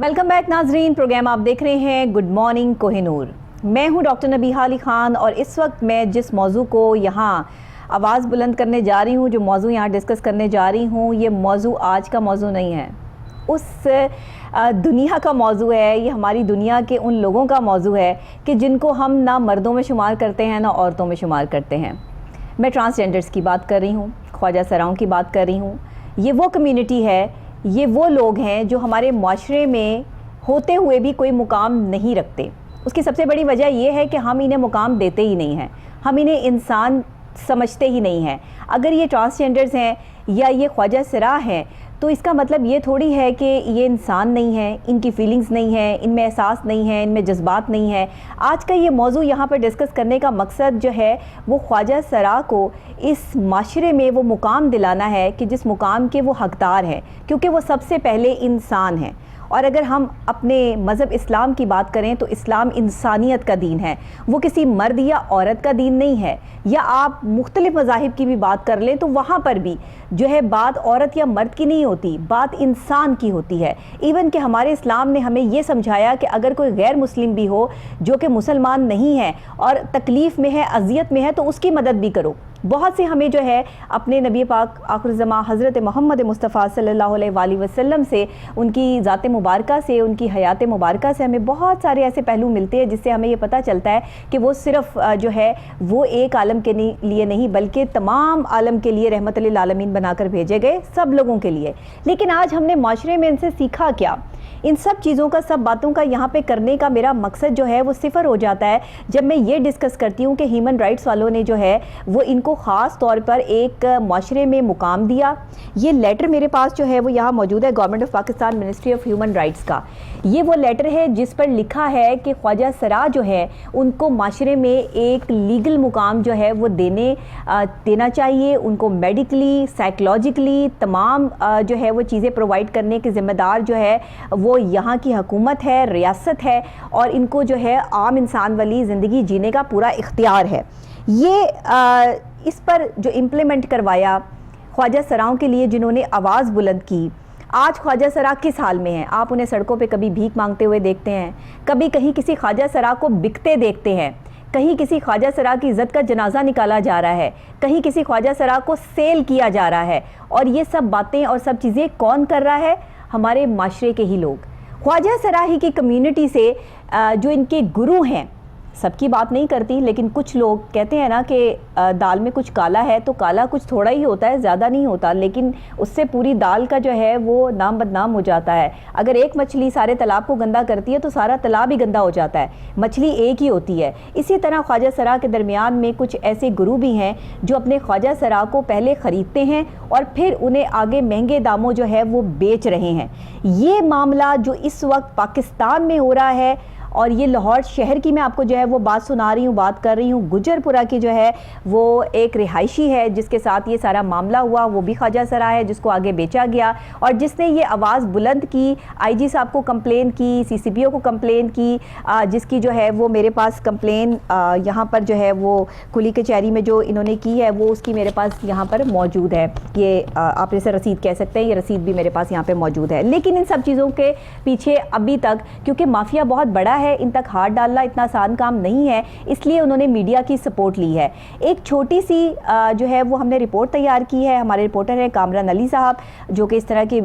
Welcome back नाजरीन। Programme आप देख रहे हैं गुड मॉर्निंग कोहिनूर। मैं हूं डॉक्टर नबीहा अली ख़ान और इस वक्त मैं जिस मौजू को यहाँ आवाज़ बुलंद करने जा रही हूँ, जो मौजू यहाँ डिस्कस करने जा रही हूँ, ये मौजू आज का मौजू नहीं है, उस दुनिया का मौजू है। ये हमारी दुनिया के उन लोगों का मौजू है कि जिनको हम ना मर्दों में शुमार करते हैं ना औरतों में शुमार करते हैं। मैं ट्रांसजेंडर्स की बात कर रही हूँ, ख्वाजा सराओं की बात कर रही हूँ। ये वो कम्युनिटी है, ये वो लोग हैं जो हमारे माशरे में होते हुए भी कोई मुकाम नहीं रखते। उसकी सबसे बड़ी वजह यह है कि हम इन्हें मुकाम देते ही नहीं हैं, हम इन्हें इंसान समझते ही नहीं हैं। अगर ये ट्रांसजेंडर्स हैं या ये ख्वाजा सरा हैं तो इसका मतलब ये थोड़ी है कि ये इंसान नहीं है, इनकी फीलिंग्स नहीं है, इनमें एहसास नहीं है, इनमें जज्बात नहीं है। आज का ये मौजू यहाँ पर डिस्कस करने का मकसद जो है वो ख्वाजा सरा को इस माशरे में वो मुकाम दिलाना है कि जिस मुकाम के वो हकदार हैं, क्योंकि वो सबसे पहले इंसान हैं। और अगर हम अपने मज़हब इस्लाम की बात करें तो इस्लाम इंसानियत का दीन है, वो किसी मर्द या औरत का दीन नहीं है। या आप मुख्तलिफ़ मज़ाहिब की भी बात कर लें तो वहाँ पर भी जो है बात औरत या मर्द की नहीं होती, बात इंसान की होती है। इवन कि हमारे इस्लाम ने हमें ये समझाया कि अगर कोई गैर मुस्लिम भी हो जो कि मुसलमान नहीं है और तकलीफ़ में है, अज़ियत में है, तो उसकी मदद भी करो। बहुत से हमें जो है अपने नबी पाक आखिर ज़मा हज़रत मोहम्मद मुस्तफ़ा सल्लल्लाहु अलैहि वसल्लम से, उनकी ज़ात मुबारका से, उनकी हयात मुबारका से हमें बहुत सारे ऐसे पहलू मिलते हैं जिससे हमें ये पता चलता है कि वो सिर्फ़ जो है वो एक आलम के लिए नहीं बल्कि तमाम आलम के लिए रहमत लिल आलमीन बनाकर भेजे गए, सब लोगों के लिए। लेकिन आज हमने माशरे में इनसे सीखा क्या? इन सब चीज़ों का, सब बातों का यहाँ पे करने का मेरा मकसद जो है वो सिफर हो जाता है जब मैं ये डिस्कस करती हूँ कि ह्यूमन राइट्स वालों ने जो है वो इनको ख़ास तौर पर एक माशरे में मुकाम दिया। ये लेटर मेरे पास जो है वो यहाँ मौजूद है, government of Pakistan ministry of human rights का। ये वो लेटर है जिस पर लिखा है कि ख्वाजा सरा जो है उनको माशरे में एक लीगल मुकाम जो है वो देना चाहिए। उनको मेडिकली, साइकोलॉजिकली तमाम जो है वो चीज़ें प्रोवाइड करने के ज़िम्मेदार जो है वो यहाँ की हुकूमत है, रियासत है, और इनको जो है आम इंसान वाली ज़िंदगी जीने का पूरा इख्तियार है। ये इस पर जो इम्प्लीमेंट करवाया ख्वाजा सराओं के लिए जिन्होंने आवाज़ बुलंद की, आज ख्वाजा सरा किस हाल में हैं? आप उन्हें सड़कों पे कभी भीख मांगते हुए देखते हैं, कभी कहीं किसी ख्वाजा सरा को बिकते देखते हैं, कहीं किसी ख्वाजा सरा की इज़्ज़त का जनाजा निकाला जा रहा है, कहीं किसी ख्वाजा सरा को सेल किया जा रहा है। और ये सब बातें और सब चीज़ें कौन कर रहा है? हमारे माशरे के ही लोग। ख्वाजा सरा ही की कम्युनिटी से जो इनके गुरु हैं, सबकी बात नहीं करती, लेकिन कुछ लोग कहते हैं ना कि दाल में कुछ काला है तो काला कुछ थोड़ा ही होता है, ज़्यादा नहीं होता, लेकिन उससे पूरी दाल का जो है वो नाम बदनाम हो जाता है। अगर एक मछली सारे तालाब को गंदा करती है तो सारा तालाब ही गंदा हो जाता है, मछली एक ही होती है। इसी तरह ख्वाजा सरा के दरमियान में कुछ ऐसे गुरु भी हैं जो अपने ख्वाजा सरा को पहले ख़रीदते हैं और फिर उन्हें आगे महंगे दामों जो है वो बेच रहे हैं। ये मामला जो इस वक्त पाकिस्तान में हो रहा है, और ये लाहौर शहर की मैं आपको जो है वो बात सुना रही हूँ, बात कर रही हूँ। गुजरपुरा की जो है वो एक रिहायशी है जिसके साथ ये सारा मामला हुआ, वो भी ख्वाजा सरा है जिसको आगे बेचा गया, और जिसने ये आवाज़ बुलंद की, आईजी साहब को कंप्लेन की, सीसीपीओ को कंप्लेन की, जिसकी जो है वो मेरे पास कंप्लेन यहाँ पर जो है वो कुली कचहरी में जो इन्होंने की है वो उसकी मेरे पास यहाँ पर मौजूद है। ये आप इसे रसीद कह सकते हैं, ये रसीद भी मेरे पास यहाँ पर मौजूद है। लेकिन इन सब चीज़ों के पीछे अभी तक, क्योंकि माफिया बहुत बड़ा है, इन तक हाथ डालना इतना आसान काम नहीं है, इसलिए उन्होंने मीडिया की सपोर्ट ली है। एक छोटी सी जो है वो हमने रिपोर्ट तैयार की है, हमारे रिपोर्टर हैं कामरान अली साहब जो कि इस तरह के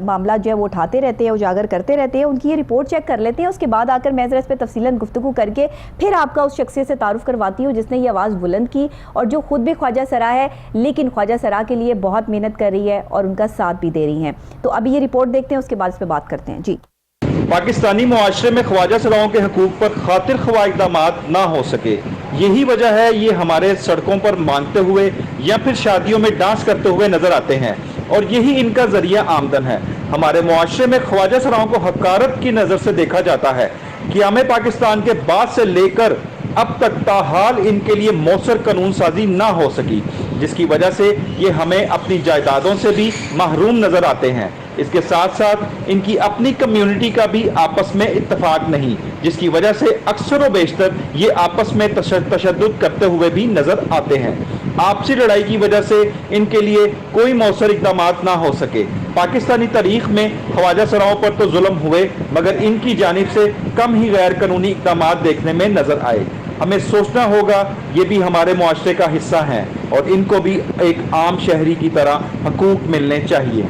मामला जो है वो उठाते रहते हैं, उजागर करते रहते हैं। उनकी ये रिपोर्ट चेक कर लेते हैं, उसके बाद आकर मैं ज़रा इस पर तफसीलन गुफ्तगू करके फिर आपका उस शख्सियत से तारुफ करवाती हूँ जिसने ये आवाज़ बुलंद की और जो खुद भी ख्वाजा सरा है, लेकिन ख्वाजा सरा के लिए बहुत मेहनत कर रही है और उनका साथ भी दे रही हैं। तो अभी ये रिपोर्ट देखते हैं, उसके बाद इस पर बात करते हैं। जी, पाकिस्तानी मुआशरे में ख्वाजा सराओं के हकूक पर खातिर ख्वाह इक़दामात ना हो सके, यही वजह है ये हमारे सड़कों पर मांगते हुए या फिर शादियों में डांस करते हुए नजर आते हैं, और यही इनका जरिया आमदन है। हमारे मुआशरे में ख्वाजा सराओं को हकारत की नज़र से देखा जाता है। क़याम पाकिस्तान के बाद से लेकर अब तक ताहाल इनके लिए मौसर कानून साजी ना हो सकी, जिसकी वजह से ये हमें अपनी जायदादों से भी महरूम नजर आते हैं। इसके साथ साथ इनकी अपनी कम्युनिटी का भी आपस में इत्तेफाक नहीं, जिसकी वजह से अक्सर व बेशतर ये आपस में तशद्दुद करते हुए भी नजर आते हैं। आपसी लड़ाई की वजह से इनके लिए कोई मौसर इक़दामात ना हो सके। पाकिस्तानी तारीख में ख्वाजा सराओं पर तो जुल्म हुए, मगर इनकी जानिब से कम ही गैर कानूनी इक़दाम देखने में नजर आए। हमें सोचना होगा, ये भी हमारे मुआशरे का हिस्सा हैं और इनको भी एक आम शहरी की तरह हकूक मिलने चाहिए।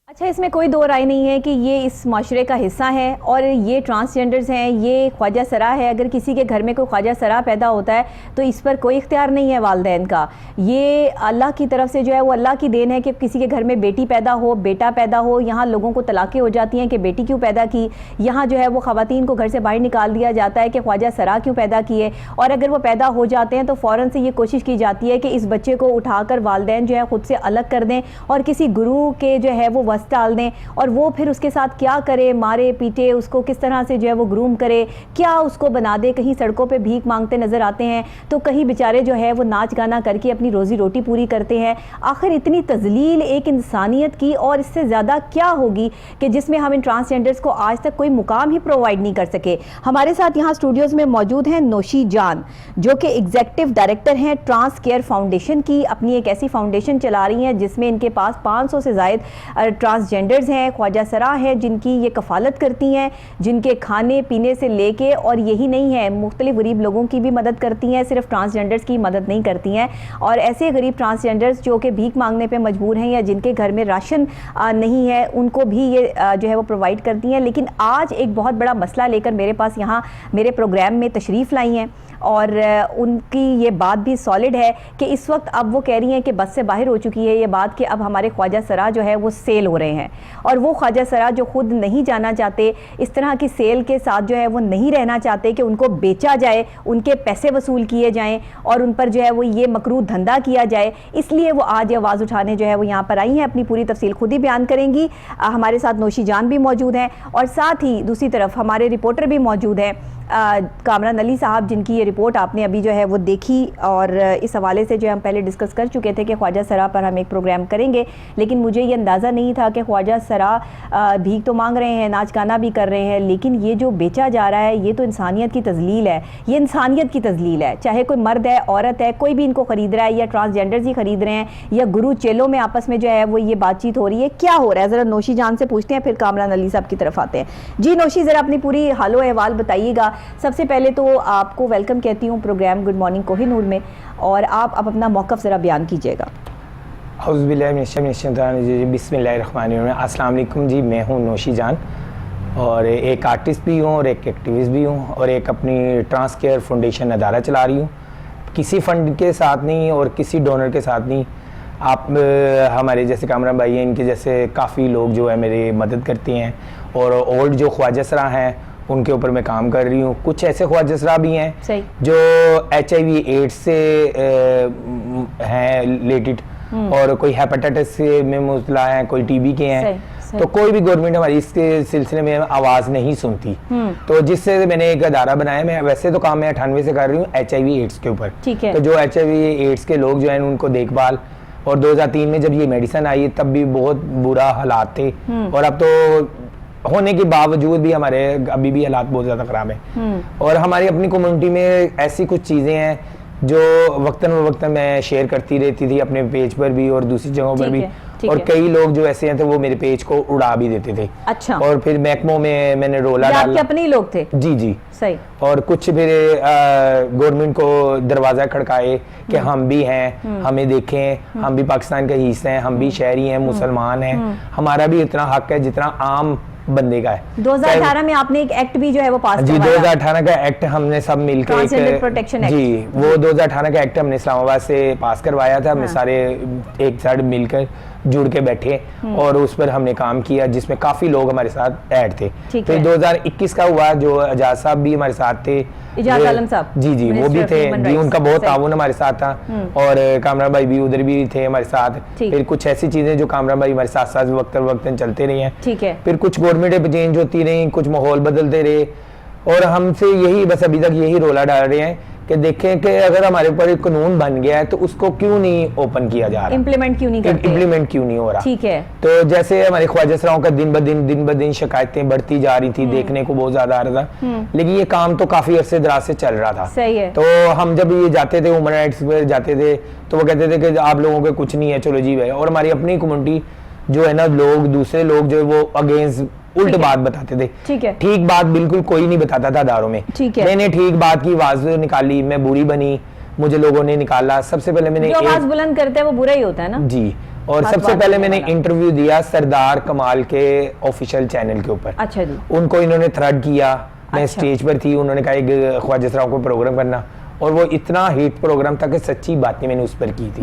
अच्छा, इसमें कोई दो राय नहीं है कि ये इस माशरे का हिस्सा है और ये ट्रांसजेंडर्स हैं, ये ख्वाजा सरा है। अगर किसी के घर में कोई ख्वाजा सरा पैदा होता है तो इस पर कोई इख्तियार नहीं है वालिदैन का। ये अल्लाह की तरफ से जो है वो अल्लाह की देन है कि किसी के घर में बेटी पैदा हो, बेटा पैदा हो। यहाँ लोगों को तलाक़ें हो जाती हैं कि बेटी क्यों पैदा की, यहाँ जो है वो ख़वातीन को घर से बाहर निकाल दिया जाता है कि ख्वाजा सरा क्यों पैदा किए। और अगर वो पैदा हो जाते हैं तो फ़ौरन से ये कोशिश की जाती है कि इस बच्चे को उठाकर वालिदैन जो है ख़ुद से अलग कर दें और किसी गुरु के जो है वो डाल दें और वो फिर उसके साथ क्या करे, मारे पीटे, उसको किस तरह से जो है वो ग्रूम करे, क्या उसको बना दे। कहीं सड़कों पे भीख मांगते नज़र आते हैं तो कहीं बेचारे जो है वो नाच गाना करके अपनी रोज़ी रोटी पूरी करते हैं। आखिर इतनी तजलील एक इंसानियत की और इससे ज़्यादा क्या होगी कि जिसमें हम इन ट्रांसजेंडर्स को आज तक कोई मुकाम ही प्रोवाइड नहीं कर सके। हमारे साथ यहाँ स्टूडियोज़ में मौजूद हैं नौशी जान, जो कि एग्जेक्टिव डायरेक्टर हैं ट्रांस केयर फाउंडेशन की। अपनी एक ऐसी फाउंडेशन चला रही हैं जिसमें इनके पास 500 से ज़ायद ट्रांसजेंडर्स हैं, ख्वाजा सरा है, जिनकी ये कफ़ालत करती हैं, जिनके खाने पीने से लेके, और यही नहीं है, मुख्तलिफ गरीब लोगों की भी मदद करती हैं, सिर्फ ट्रांसजेंडर्स की मदद नहीं करती हैं। और ऐसे गरीब ट्रांसजेंडर्स जो कि भीख मांगने पे मजबूर हैं या जिनके घर में राशन नहीं है, उनको भी ये जो है वो प्रोवाइड करती हैं। लेकिन आज एक बहुत बड़ा मसला लेकर मेरे पास यहाँ मेरे प्रोग्राम में तशरीफ़ लाई हैं और उनकी ये बात भी सॉलिड है कि इस वक्त अब वो कह रही हैं कि बस से बाहर हो चुकी है ये बात कि अब हमारे ख्वाजा सरा जो है वो सेल हो रहे हैं। और वो ख्वाजा सरा जो खुद नहीं जाना चाहते, इस तरह की सेल के साथ जो है वो नहीं रहना चाहते कि उनको बेचा जाए, उनके पैसे वसूल किए जाएं और उन पर जो है वो ये मकरूह धंधा किया जाए, इसलिए वो आज आवाज़ उठाने जो है वो यहाँ पर आई हैं। अपनी पूरी तफसील खुद ही बयान करेंगी। हमारे साथ नौशी जान भी मौजूद हैं और साथ ही दूसरी तरफ हमारे रिपोर्टर भी मौजूद हैं, कामरान अली साहब, जिनकी ये रिपोर्ट आपने अभी जो है वो देखी। और इस हवाले से जो हम पहले डिस्कस कर चुके थे कि ख्वाजा सरा पर हम एक प्रोग्राम करेंगे, लेकिन मुझे ये अंदाज़ा नहीं था कि ख्वाजा सरा भीख तो मांग रहे हैं, नाच गाना भी कर रहे हैं, लेकिन ये जो बेचा जा रहा है ये तो इंसानियत की तजलील है। ये इंसानियत की तजलील है, चाहे कोई मर्द है, औरत है, कोई भी इनको ख़रीद रहा है, या ट्रांसजेंडर्स ही ख़रीद रहे हैं, या गुरु चेलों में आपस में जो है वो ये बातचीत हो रही है। क्या हो रहा है, ज़रा नौशी जान से पूछते हैं, फिर कामरान अली साहब की तरफ आते हैं। जी नौशी, ज़रा अपनी पूरी हालो अहवाल बताइएगा। सबसे पहले तो आपको वेलकम कहती हूँ प्रोग्राम गुड मॉर्निंग कोहिनूर में, और आप अब अपना मौक़िफ़ ज़रा बयान कीजिएगा। बिस्मिल्लाहिर्रहमानिर्रहीम। अस्सलाम वालेकुम जी, मैं हूँ नौशी जान और एक आर्टिस्ट भी हूँ और एक एक्टिविस्ट भी हूँ और एक अपनी ट्रांस केयर फाउंडेशन अदारा चला रही हूँ। किसी फंड के साथ नहीं और किसी डोनर के साथ नहीं। आप हमारे जैसे कामरान भाई हैं, इनके जैसे काफ़ी लोग जो है मेरी मदद करते हैं और ओल्ड जो ख्वाजा सरा हैं उनके ऊपर मैं काम कर रही हूँ। कुछ ऐसे ख्वाजा सरा भी हैं जो HIV एड्स से हैं रिलेटेड और कोई हेपेटाइटिस में मुबतला है, कोई TB के हैं। तो कोई भी गवर्नमेंट हमारी इसके सिलसिले में आवाज़ नहीं सुनती। तो जिससे मैंने एक अदारा बनाया। मैं वैसे तो काम मैं 98 से कर रही हूँ HIV एड्स के ऊपर। तो जो HIV एड्स के लोग जो हैं उनको देखभाल, और 2003 में जब ये मेडिसिन आई तब भी बहुत बुरा हालात थे और अब तो होने के बावजूद भी हमारे अभी भी हालात बहुत ज़्यादा ख़राब हैं। और हमारी अपनी कम्युनिटी में ऐसी कुछ चीज़ें हैं जो वक्तन मैं शेयर करती रहती थी अपने पेज पर भी और दूसरी जगहों पर भी। और कई लोग जो ऐसे हैं तो वो मेरे पेज को उड़ा भी देते थे। अच्छा। और फिर महकमों में मैंने रोला डाला। आपके अपने ही लोग थे? जी जी सही। और कुछ फिर गवर्नमेंट को दरवाज़ा खड़काए कि हम भी हैं, हमें देखें, हम भी पाकिस्तान का हिस्सा हैं, हम भी शहरी हैं, मुसलमान हैं, हमारा भी इतना हक है जितना आम बंदे का है। 2018 में आपने एक एक्ट भी जो है वो पास जी, 2018 का एक्ट हमने सब मिलकर प्रोटेक्शन एक्ट, जी वो 2018 का एक्ट हमने इस्लामाबाद से पास करवाया था। हमने सारे एक साथ मिलकर जुड़ के बैठे और उस पर हमने काम किया, जिसमें काफी लोग हमारे साथ ऐड थे। फिर 2021 का हुआ, जो एजाज साहब भी हमारे साथ थे, इजाज आलम साहब, जी जी वो भी थे जी, उनका बहुत ताउन हमारे साथ था। और कामरान भाई भी उधर भी थे हमारे साथ। फिर कुछ ऐसी चीजें जो कामरान भाई हमारे साथ साथ वक्त चलते रही हैं। ठीक है। फिर कुछ गवर्नमेंट चेंज होती रही, कुछ माहौल बदलते रहे और हमसे यही बस अभी तक यही रोला डाल रहे हैं कि देखें कि अगर हमारे ऊपर एक कानून बन गया है तो उसको क्यों नहीं ओपन किया जा रहा, इम्प्लीमेंट क्यों नहीं हो रहा। ठीक है। तो जैसे हमारे ख्वाजा सराओं का दिन ब दिन शिकायतें बढ़ती जा रही थी, देखने को बहुत ज्यादा आ रहा था, लेकिन ये काम तो काफी अरसे दराज से चल रहा था। सही है। तो हम जब ये जाते थे ह्यूमन राइट्स पे जाते थे तो वो कहते थे कि आप लोगों के कुछ नहीं है, चलो जी भाई। और हमारी अपनी कम्युनिटी जो है ना लोग, दूसरे लोग जो है वो अगेंस्ट उल्ट बात बताते थे। ठीक है। ठीक बात बिल्कुल कोई नहीं बताता था दारों में। ठीक है। मैंने ठीक बात की आवाज निकाली, मैं बुरी बनी, मुझे लोगों ने निकाला। सबसे पहले मैंने जो आवाज बुलंद करते हैं वो बुरा ही होता है ना जी, और हाथ सबसे बात पहले करने मैंने वाला। इंटरव्यू दिया सरदार कमाल के ऑफिशियल चैनल के ऊपर। अच्छा जी। उनको इन्होंने थ्रेड किया, मैं अच्छा। स्टेज पर थी, उन्होंने कहा एक ख्वाजा सराओं को प्रोग्राम करना, और वो इतना हिट प्रोग्राम था कि सच्ची बातें मैंने उस पर की थी।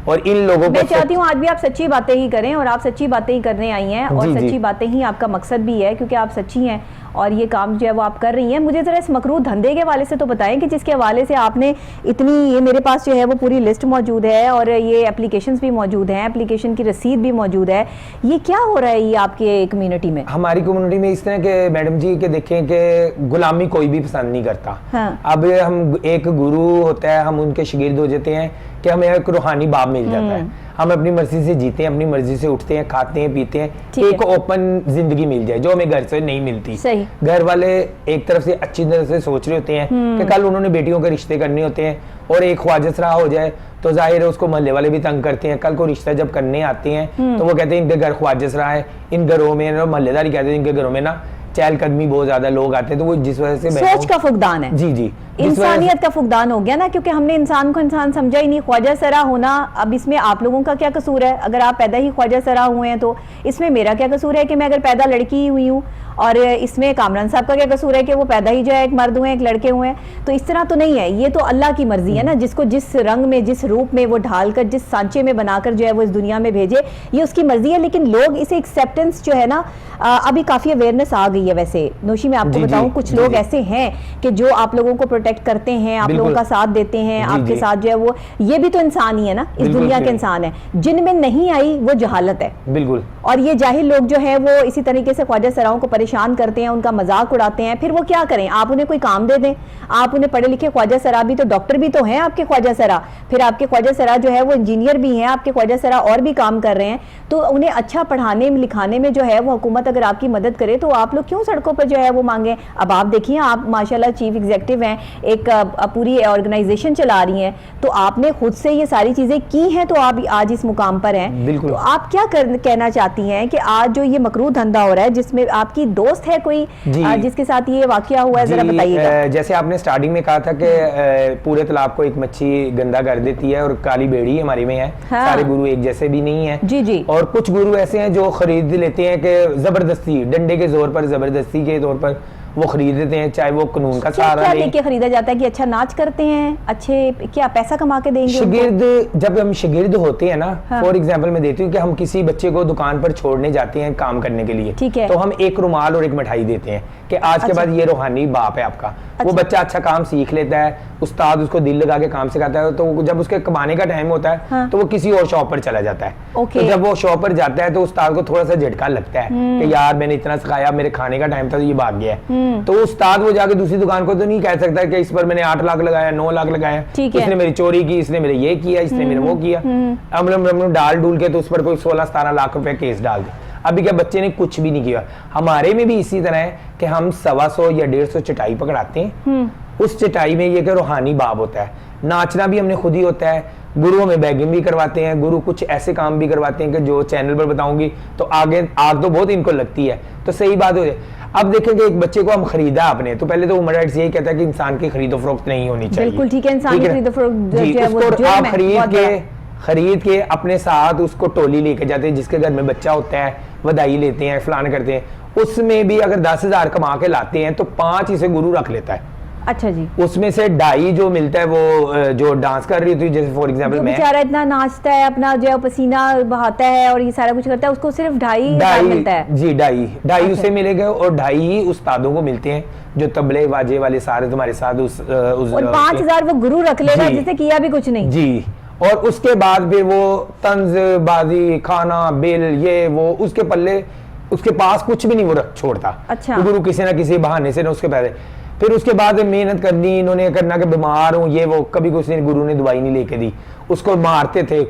और इन लोगों मैं को चाहती हूँ आज भी आप सच्ची बातें ही करें, और आप सच्ची बातें ही करने आई हैं, और जी, जी। सच्ची बातें ही आपका मकसद भी है, क्योंकि आप सच्ची हैं और ये काम जो है वो आप कर रही हैं। मुझे जरा इस मकरूह धंधे के हवाले से तो बताएं कि जिसके हवाले से आपने इतनी, ये मेरे पास जो है वो पूरी लिस्ट मौजूद है और ये एप्लीकेशंस भी मौजूद हैं, एप्लीकेशन की रसीद भी मौजूद है। ये क्या हो रहा है ये आपके कम्युनिटी में? हमारी कम्युनिटी में इस तरह के मैडम जी के देखें कि गुलामी कोई भी पसंद नहीं करता। हाँ। अब हम एक गुरु होता है, हम उनके शागिर्द हो जाते हैं कि हमें एक रूहानी बाप मिल जाता है, हम अपनी मर्जी से जीते हैं, अपनी मर्जी से उठते हैं, खाते हैं, पीते हैं, ठीक एक है। ओपन जिंदगी मिल जाए जो हमें घर से नहीं मिलती। सही। घर वाले एक तरफ से अच्छी तरह से सोच रहे होते हैं कि कल उन्होंने बेटियों के रिश्ते करने होते हैं, और एक ख्वाजा सरा हो जाए तो जाहिर है उसको मोहल्ले वाले भी तंग करते हैं। कल को रिश्ता जब करने आते हैं तो वो कहते हैं इनके घर ख्वाजा सरा है, इन घरों में मोहल्लेदारी कहते हैं इनके घरों में ना चहलकदमी बहुत ज्यादा लोग आते हैं, तो वो जिस वजह से सोच का फुकदान है। जी जी, इंसानियत का फुकदान हो गया ना, क्योंकि हमने इंसान को इंसान समझा ही नहीं। ख्वाजा सरा होना, अब इसमें आप लोगों का क्या कसूर है? अगर आप पैदा ही ख्वाजा सरा हुए हैं तो इसमें मेरा क्या कसूर है कि मैं अगर पैदा लड़की ही हुई हूँ? और इसमें कामरान साहब का क्या कसूर है कि वो पैदा ही जो है एक मर्द हुए एक लड़के हुए हैं? तो इस तरह तो नहीं है, ये तो अल्लाह की मर्जी है ना, जिसको जिस रंग में, जिस रूप में वो ढालकर, जिस सांचे में बनाकर जो है वो इस दुनिया में भेजे, ये उसकी मर्जी है। लेकिन लोग इसे एक्सेप्टेंस जो है ना, अभी काफी अवेयरनेस आ गई है। वैसे नौशी मैं आपको जी, बताऊं, जी, कुछ जी, लोग जी। ऐसे हैं कि जो आप लोगों को प्रोटेक्ट करते हैं, आप लोगों बिल्कुल। का साथ देते हैं, जी, आपके जी। साथ जो है वो, ये भी तो इंसान ही है ना, इस बिल्कुल दुनिया के सही। इंसान है। जिनमें नहीं आई वो जहालत है, बिल्कुल। और ये जाहिल लोग जो है वो इसी तरीके से ख्वाजा सराओं को परेशान करते हैं, उनका मजाक उड़ाते हैं। फिर वो क्या करें? आप उन्हें कोई काम दे दें, आप उन्हें पढ़े लिखे ख्वाजा सरा भी तो, डॉक्टर भी तो हैं आपके ख्वाजा सरा, फिर आपके ख्वाजा सरा जो है वो इंजीनियर भी हैं, आपके ख्वाजा सरा और भी काम कर रहे हैं, तो उन्हें अच्छा पढ़ाने में लिखाने में जो है वो हुकूमत अगर आपकी मदद करे तो आप लोग क्यों सड़कों पर जो है वो मांगे? अब आप देखिए, आप माशाल्लाह चीफ एग्जीक्यूटिव हैं, एक पूरी ऑर्गेनाइजेशन चला रही हैं, तो आपने खुद से ये सारी चीजें की हैं, तो आप आज इस मुकाम पर हैं। बिल्कुल। तो आप क्या कहना चाहती हैं कि आज जो ये मकरूह धंधा हो रहा है, जिसमें आपकी दोस्त है कोई जी। जिसके साथ ये वाकया हुआ है, जरा जी, बताइएगा। जैसे आपने स्टार्टिंग में कहा था कि पूरे तालाब को एक मच्छी गंदा कर देती है, और काली बेड़ी हमारे में है। हाँ। सारे गुरु एक जैसे भी नहीं है। जी जी। और कुछ गुरु ऐसे हैं जो खरीद लेते हैं कि जबरदस्ती, डंडे के जोर पर, जबरदस्ती के तौर पर वो खरीद लेते हैं, चाहे वो कानून का क्या सहारा क्या लें। लेके खरीदा जाता है कि अच्छा नाच करते हैं, अच्छे क्या पैसा कमा के देंगे उनको? शागिर्द, जब हम शागिर्द होते हैं ना, हाँ। फॉर एग्जांपल मैं देती हूँ कि हम किसी बच्चे को दुकान पर छोड़ने जाते हैं काम करने के लिए, ठीक है। तो हम एक रुमाल और एक मिठाई देते हैं कि आज के अच्छा। बाद ये रूहानी बाप है आपका। वो अच्छा। बच्चा अच्छा काम सीख लेता है, उस्ताद उसको दिल लगा के काम सिखाता है, तो जब उसके कमाने का टाइम होता है हाँ। तो वो किसी और शॉप पर चला जाता है। ओके। तो जब वो शॉप पर जाता है तो उस्ताद को थोड़ा सा झटका लगता है कि यार मैंने इतना सिखाया, मेरे खाने का टाइम था तो ये भाग गया है। तो उस्ताद वो जाके दूसरी दुकान को तो नहीं कह सकता कि इस पर मैंने 8 लाख लगाया, 9 लाख लगाया, ठीक है। इसने मेरी चोरी की, इसने मेरे ये किया, इसने मेरे वो किया। हम डाल डूल के तो उस पर कोई 16-17 लाख रुपए केस डाल दे। अभी क्या बच्चे ने कुछ भी नहीं किया। हमारे में भी इसी तरह है कि हम 125 या 150 चटाई पकड़ाते हैं, उस चटाई में ये कि रूहानी बाब होता है, नाचना भी हमने खुद ही होता है, गुरुओं में बैगिंग भी करवाते हैं, गुरु कुछ ऐसे काम भी करवाते हैं कि जो चैनल पर बताऊंगी तो आगे आग तो बहुत इनको लगती है, तो सही बात हो जाए। अब देखें कि एक बच्चे को हम खरीदा आपने, तो पहले तो उमर राइट्स यही कहता है कि इंसान की खरीदो फरोख्त नहीं होनी चाहिए। बिल्कुल ठीक है, इंसान की खरीदो फरोख्त जी, जो है वो उसको जुर्म आप है, बहुत खरीद के अपने साथ उसको टोली लेके जाते हैं, जिसके घर में बच्चा होता है, बधाई लेते हैं, फलान करते हैं। उसमें भी अगर 10,000 कमा के लाते हैं तो 5 इसे गुरु रख लेता है। अच्छा जी। उसमें से 2.5 जो मिलता है वो जो डांस कर रही थी, जैसे फॉर एग्जांपल जो मैं, बेचारा इतना नाचता है, अपना जो है पसीना बहाता है और ये सारा कुछ करता है, उसको सिर्फ 2.5 मिलता है। जी 2.5 उसे मिलेगा, और 2.5 ही उस्तादों को मिलते हैं जो तबले बाजे वाले सारे तुम्हारे साथ और 5,000 वो गुरु रख लेगा जी। जिससे किया भी कुछ नहीं। जी, और उसके बाद फिर वो तंज बाजी, खाना, बिल, ये वो उसके पल्ले, उसके पास कुछ भी नहीं वो रख छोड़ता। अच्छा। तो गुरु किसी ना किसी बहाने से ना उसके पैसे, फिर उसके बाद मेहनत करनी, इन्होंने करना कि बीमार हूँ ये वो, कभी किसी ने गुरु ने दवाई नहीं लेके दी, उसको मारते थे,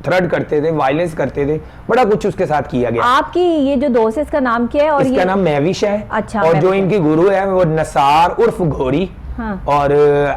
थ्रेड करते थे, वायलेंस करते थे, बड़ा कुछ उसके साथ किया गया। आपकी ये जो दोस्त है इसका नाम क्या है? और इसका नाम महविश है। अच्छा, और जो महविश इनकी गुरु है वो नसार उर्फ घोरी। हाँ। और